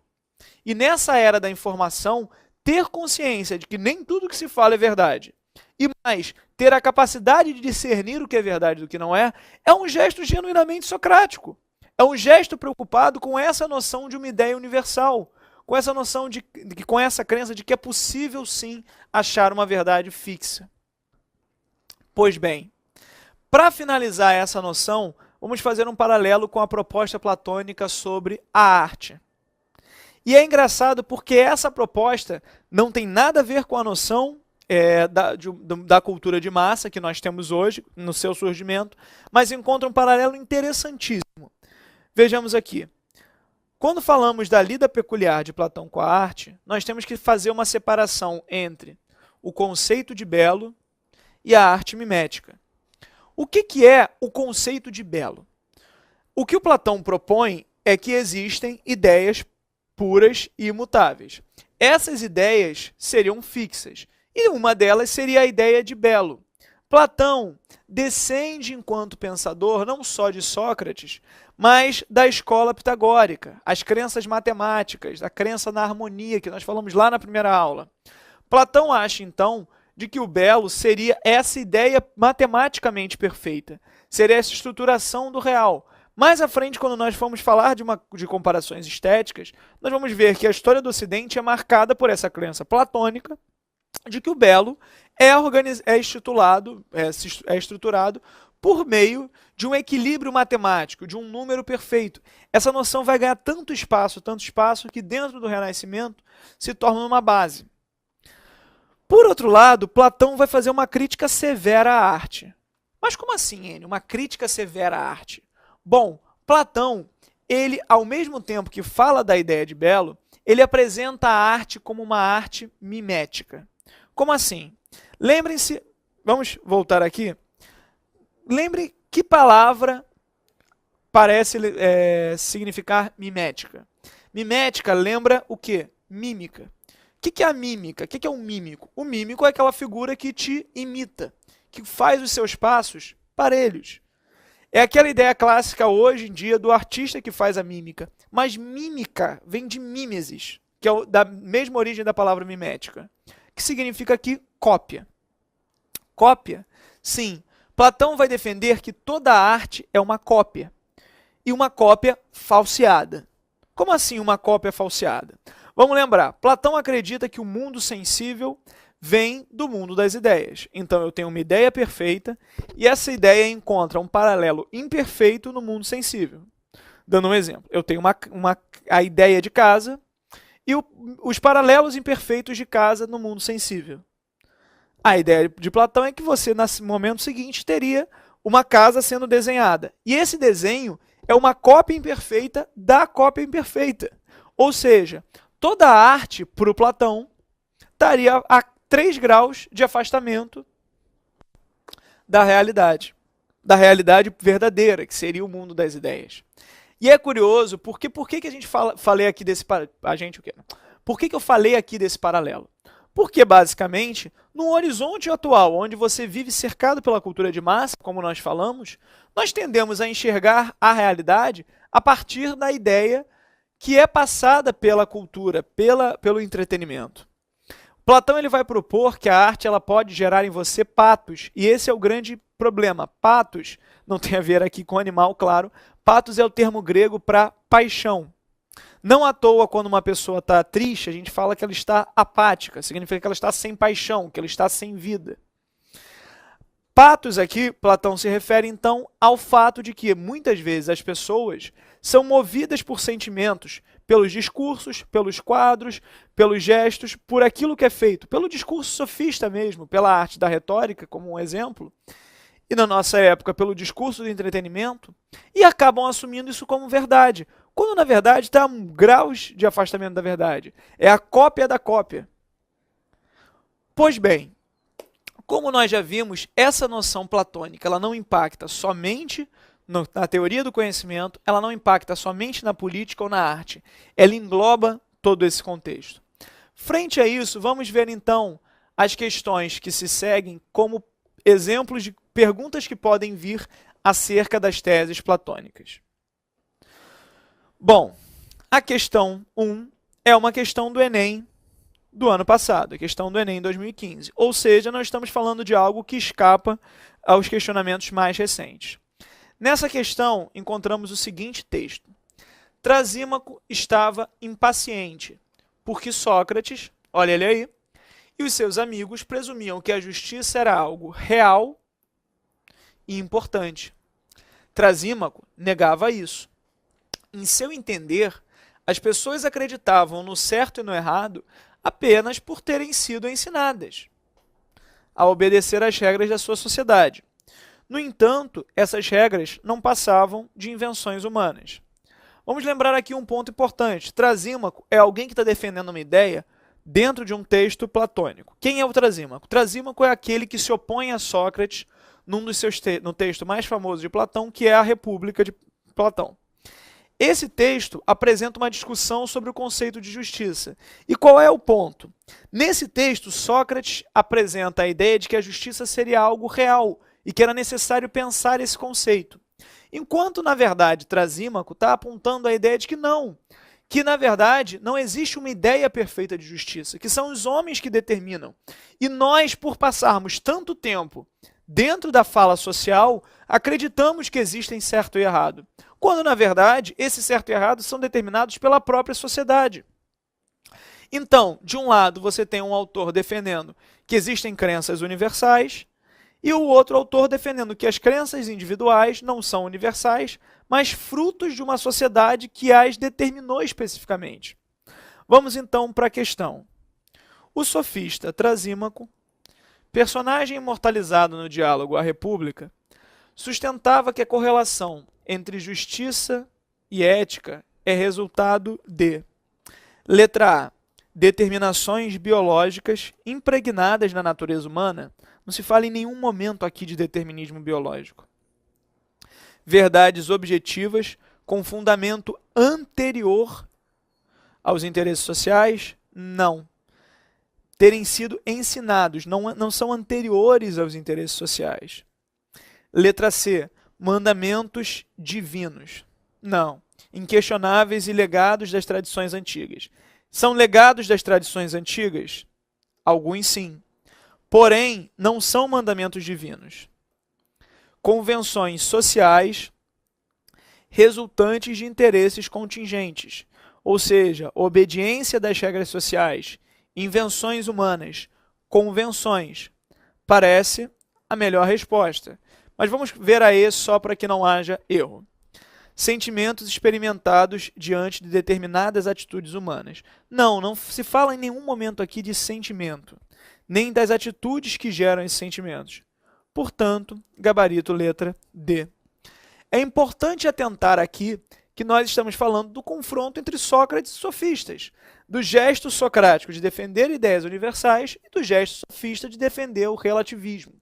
E nessa era da informação, ter consciência de que nem tudo que se fala é verdade, e mais, ter a capacidade de discernir o que é verdade do que não é um gesto genuinamente socrático. É um gesto preocupado com essa noção de uma ideia universal, com essa noção com essa crença de que é possível sim achar uma verdade fixa. Pois bem, para finalizar essa noção, vamos fazer um paralelo com a proposta platônica sobre a arte. E é engraçado porque essa proposta não tem nada a ver com a noção da cultura de massa que nós temos hoje, no seu surgimento, mas encontra um paralelo interessantíssimo. Vejamos aqui. Quando falamos da lida peculiar de Platão com a arte, nós temos que fazer uma separação entre o conceito de belo e a arte mimética. O que é o conceito de belo? O que o Platão propõe é que existem ideias puras e imutáveis. Essas ideias seriam fixas, e uma delas seria a ideia de belo. Platão descende enquanto pensador não só de Sócrates, mas da escola pitagórica, as crenças matemáticas, a crença na harmonia, que nós falamos lá na primeira aula. Platão acha, então, de que o belo seria essa ideia matematicamente perfeita, seria essa estruturação do real. Mais à frente, quando nós formos falar de comparações estéticas, nós vamos ver que a história do Ocidente é marcada por essa crença platônica de que o belo é estruturado por meio de um equilíbrio matemático, de um número perfeito. Essa noção vai ganhar tanto espaço, que dentro do Renascimento se torna uma base. Por outro lado, Platão vai fazer uma crítica severa à arte. Mas como assim, Enio? Uma crítica severa à arte? Bom, Platão, ele, ao mesmo tempo que fala da ideia de belo, ele apresenta a arte como uma arte mimética. Como assim? Lembrem-se, vamos voltar aqui. Lembre que palavra parece significar mimética. Mimética lembra o quê? Mímica. O que é a mímica? O que é um mímico? O mímico é aquela figura que te imita, que faz os seus passos parelhos. É aquela ideia clássica hoje em dia do artista que faz a mímica. Mas mímica vem de mimesis, que é da mesma origem da palavra mimética, que significa aqui cópia. Cópia? Sim. Platão vai defender que toda arte é uma cópia. E uma cópia falseada. Como assim uma cópia falseada? Vamos lembrar, Platão acredita que o mundo sensível vem do mundo das ideias. Então eu tenho uma ideia perfeita e essa ideia encontra um paralelo imperfeito no mundo sensível. Dando um exemplo, eu tenho a ideia de casa e os paralelos imperfeitos de casa no mundo sensível. A ideia de Platão é que você, no momento seguinte, teria uma casa sendo desenhada. E esse desenho é uma cópia imperfeita da cópia imperfeita. Ou seja, toda a arte, para o Platão, estaria a 3 graus de afastamento da realidade verdadeira, que seria o mundo das ideias. E é curioso, porque por que a gente falei aqui desse Por que eu falei aqui desse paralelo? Porque, basicamente, no horizonte atual, onde você vive cercado pela cultura de massa, como nós falamos, nós tendemos a enxergar a realidade a partir da ideia que é passada pela cultura, pelo entretenimento. Platão ele vai propor que a arte ela pode gerar em você patos, e esse é o grande problema. Patos não tem a ver aqui com animal, claro. Patos é o termo grego para paixão. Não à toa, quando uma pessoa está triste, a gente fala que ela está apática, significa que ela está sem paixão, que ela está sem vida. Patos aqui, Platão se refere então ao fato de que muitas vezes as pessoas são movidas por sentimentos, pelos discursos, pelos quadros, pelos gestos, por aquilo que é feito, pelo discurso sofista mesmo, pela arte da retórica, como um exemplo, e na nossa época pelo discurso do entretenimento, e acabam assumindo isso como verdade, quando na verdade está a graus de afastamento da verdade. É a cópia da cópia. Pois bem, como nós já vimos, essa noção platônica ela não impacta somente na teoria do conhecimento, ela não impacta somente na política ou na arte. Ela engloba todo esse contexto. Frente a isso, vamos ver então as questões que se seguem como exemplos de perguntas que podem vir acerca das teses platônicas. Bom, a questão 1 é uma questão do Enem do ano passado, a questão do Enem 2015. Ou seja, nós estamos falando de algo que escapa aos questionamentos mais recentes. Nessa questão, encontramos o seguinte texto. Trasímaco estava impaciente, porque Sócrates, olha ele aí, e os seus amigos presumiam que a justiça era algo real e importante. Trasímaco negava isso. Em seu entender, as pessoas acreditavam no certo e no errado apenas por terem sido ensinadas a obedecer às regras da sua sociedade. No entanto, essas regras não passavam de invenções humanas. Vamos lembrar aqui um ponto importante. Trasímaco é alguém que está defendendo uma ideia dentro de um texto platônico. Quem é o Trasímaco? Trasímaco é aquele que se opõe a Sócrates no texto mais famoso de Platão, que é a República de Platão. Esse texto apresenta uma discussão sobre o conceito de justiça. E qual é o ponto? Nesse texto, Sócrates apresenta a ideia de que a justiça seria algo real e que era necessário pensar esse conceito. Enquanto, na verdade, Trasímaco está apontando a ideia de que não, que, na verdade, não existe uma ideia perfeita de justiça, que são os homens que determinam. E nós, por passarmos tanto tempo dentro da fala social, acreditamos que existem certo e errado, quando, na verdade, esse certo e errado são determinados pela própria sociedade. Então, de um lado, você tem um autor defendendo que existem crenças universais, e o outro autor defendendo que as crenças individuais não são universais, mas frutos de uma sociedade que as determinou especificamente. Vamos então para a questão. O sofista Trasímaco, personagem imortalizado no diálogo A República, sustentava que a correlação entre justiça e ética é resultado de: letra A, determinações biológicas impregnadas na natureza humana. Não se fala em nenhum momento aqui de determinismo biológico. verdades objetivas com fundamento anterior aos interesses sociais? Não. Terem sido ensinados, não são anteriores aos interesses sociais. Letra C. Mandamentos divinos? Não. Inquestionáveis e legados das tradições antigas. São legados das tradições antigas? Alguns sim. Porém, não são mandamentos divinos. Convenções sociais resultantes de interesses contingentes, ou seja, obediência das regras sociais, invenções humanas, convenções. Parece a melhor resposta. Mas vamos ver a E só para que não haja erro. Sentimentos experimentados diante de determinadas atitudes humanas. Não se fala em nenhum momento aqui de sentimento, nem das atitudes que geram esses sentimentos. Portanto, gabarito letra D. É importante atentar aqui que nós estamos falando do confronto entre Sócrates e sofistas, do gesto socrático de defender ideias universais e do gesto sofista de defender o relativismo.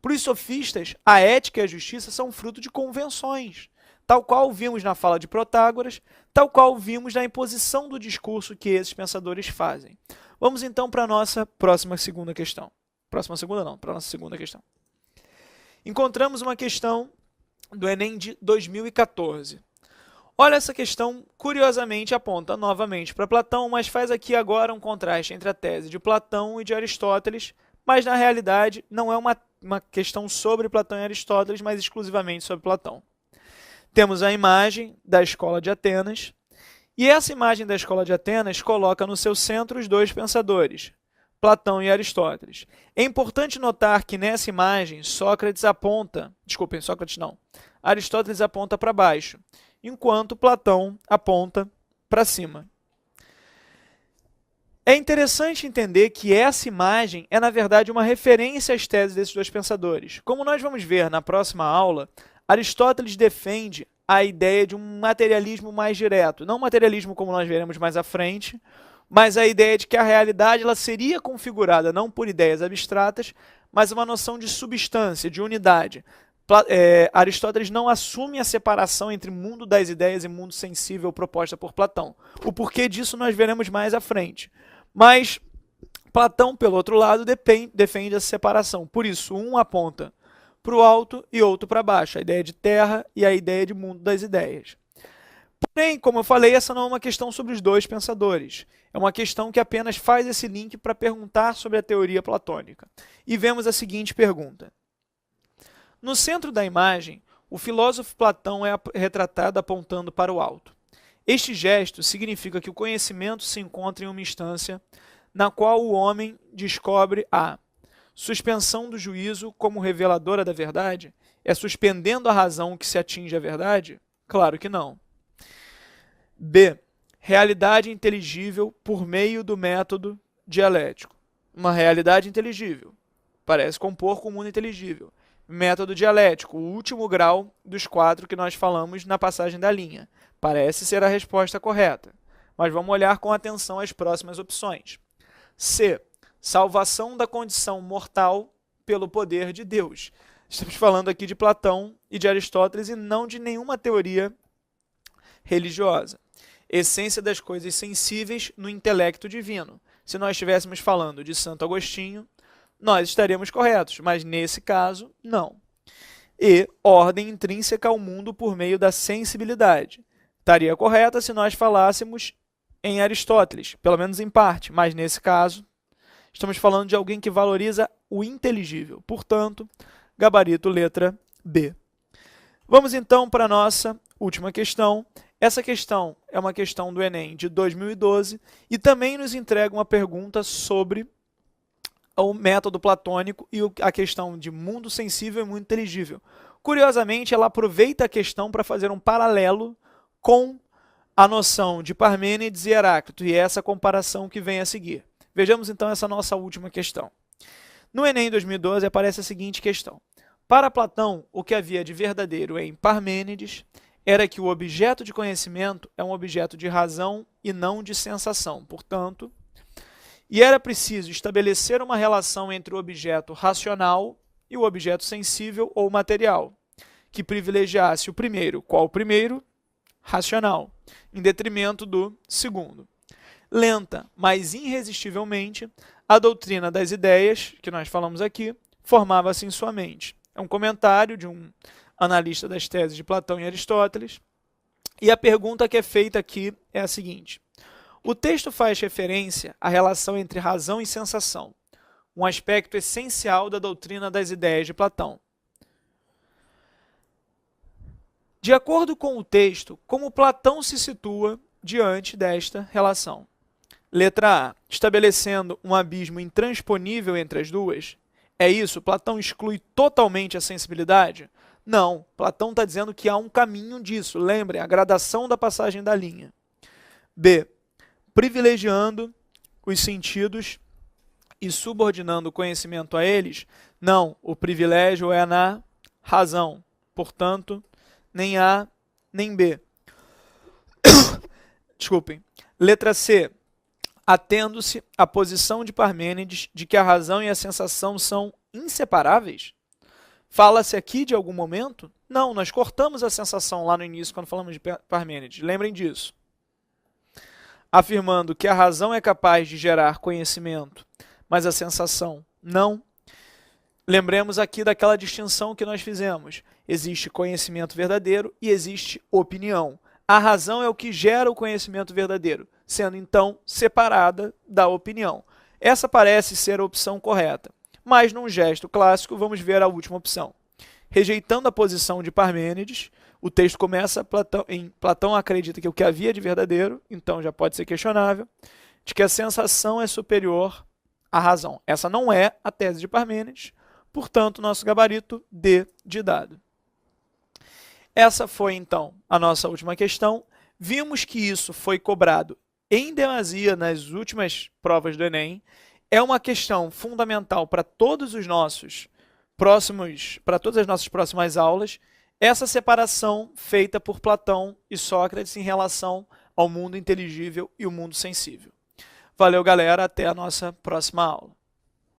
Para os sofistas, a ética e a justiça são fruto de convenções, tal qual vimos na fala de Protágoras, tal qual vimos na imposição do discurso que esses pensadores fazem. Vamos então para a nossa próxima segunda questão. Próxima segunda não, para a nossa segunda questão. Encontramos uma questão do Enem de 2014. Olha, essa questão, curiosamente, aponta novamente para Platão, mas faz aqui agora um contraste entre a tese de Platão e de Aristóteles, mas na realidade não é uma questão sobre Platão e Aristóteles, mas exclusivamente sobre Platão. Temos a imagem da Escola de Atenas, e essa imagem da Escola de Atenas coloca no seu centro os dois pensadores, Platão e Aristóteles. É importante notar que nessa imagem Sócrates aponta, Aristóteles aponta para baixo, enquanto Platão aponta para cima. É interessante entender que essa imagem é, na verdade, uma referência às teses desses dois pensadores. Como nós vamos ver na próxima aula, Aristóteles defende a ideia de um materialismo mais direto. Não materialismo como nós veremos mais à frente, mas a ideia de que a realidade ela seria configurada não por ideias abstratas, mas uma noção de substância, de unidade. Aristóteles não assume a separação entre mundo das ideias e mundo sensível proposta por Platão. O porquê disso nós veremos mais à frente. Mas Platão, pelo outro lado, defende essa separação. Por isso, um aponta para o alto e outro para baixo, a ideia de terra e a ideia de mundo das ideias. Porém, como eu falei, essa não é uma questão sobre os dois pensadores. É uma questão que apenas faz esse link para perguntar sobre a teoria platônica. E vemos a seguinte pergunta. No centro da imagem, o filósofo Platão é retratado apontando para o alto. Este gesto significa que o conhecimento se encontra em uma instância na qual o homem descobre a suspensão do juízo como reveladora da verdade. É suspendendo a razão que se atinge a verdade? Claro que não. B. Realidade inteligível por meio do método dialético. Uma realidade inteligível. Parece compor com o mundo inteligível. Método dialético, o último grau dos 4 que nós falamos na passagem da linha. Parece ser a resposta correta. Mas vamos olhar com atenção as próximas opções. C. Salvação da condição mortal pelo poder de Deus. Estamos falando aqui de Platão e de Aristóteles e não de nenhuma teoria religiosa. Essência das coisas sensíveis no intelecto divino. Se nós estivéssemos falando de Santo Agostinho, nós estaremos corretos, mas nesse caso, não. E ordem intrínseca ao mundo por meio da sensibilidade. Estaria correta se nós falássemos em Aristóteles, pelo menos em parte, mas nesse caso, estamos falando de alguém que valoriza o inteligível. Portanto, gabarito letra B. Vamos então para a nossa última questão. Essa questão é uma questão do Enem de 2012 e também nos entrega uma pergunta sobre o método platônico e a questão de mundo sensível e mundo inteligível. Curiosamente, ela aproveita a questão para fazer um paralelo com a noção de Parmênides e Heráclito, e é essa comparação que vem a seguir. Vejamos então essa nossa última questão. No Enem 2012 aparece a seguinte questão. Para Platão, o que havia de verdadeiro em Parmênides era que o objeto de conhecimento é um objeto de razão e não de sensação. Portanto, e era preciso estabelecer uma relação entre o objeto racional e o objeto sensível ou material, que privilegiasse o primeiro. Qual o primeiro? Racional, em detrimento do segundo. Lenta, mas irresistivelmente, a doutrina das ideias, que nós falamos aqui, formava-se em sua mente. É um comentário de um analista das teses de Platão e Aristóteles. E a pergunta que é feita aqui é a seguinte: o texto faz referência à relação entre razão e sensação, um aspecto essencial da doutrina das ideias de Platão. De acordo com o texto, como Platão se situa diante desta relação? Letra A. Estabelecendo um abismo intransponível entre as duas. É isso? Platão exclui totalmente a sensibilidade? Não. Platão está dizendo que há um caminho disso. Lembrem, a gradação da passagem da linha. B. Privilegiando os sentidos e subordinando o conhecimento a eles? Não. O privilégio é na razão. Portanto, nem A, nem B. Desculpem. Letra C. Atendo-se à posição de Parmênides de que a razão e a sensação são inseparáveis? Fala-se aqui de algum momento? Não, nós cortamos a sensação lá no início quando falamos de Parmênides. Lembrem disso. Afirmando que a razão é capaz de gerar conhecimento, mas a sensação não. Lembremos aqui daquela distinção que nós fizemos. Existe conhecimento verdadeiro e existe opinião. A razão é o que gera o conhecimento verdadeiro, sendo então separada da opinião. Essa parece ser a opção correta, mas num gesto clássico vamos ver a última opção. Rejeitando a posição de Parmênides, o texto começa, Platão acredita que o que havia de verdadeiro, então já pode ser questionável, de que a sensação é superior à razão. Essa não é a tese de Parmênides, portanto, nosso gabarito D de dado. Essa foi, então, a nossa última questão. Vimos que isso foi cobrado em demasia nas últimas provas do Enem. É uma questão fundamental para todas as nossas próximas aulas, essa separação feita por Platão e Sócrates em relação ao mundo inteligível e o mundo sensível. Valeu, galera. Até a nossa próxima aula.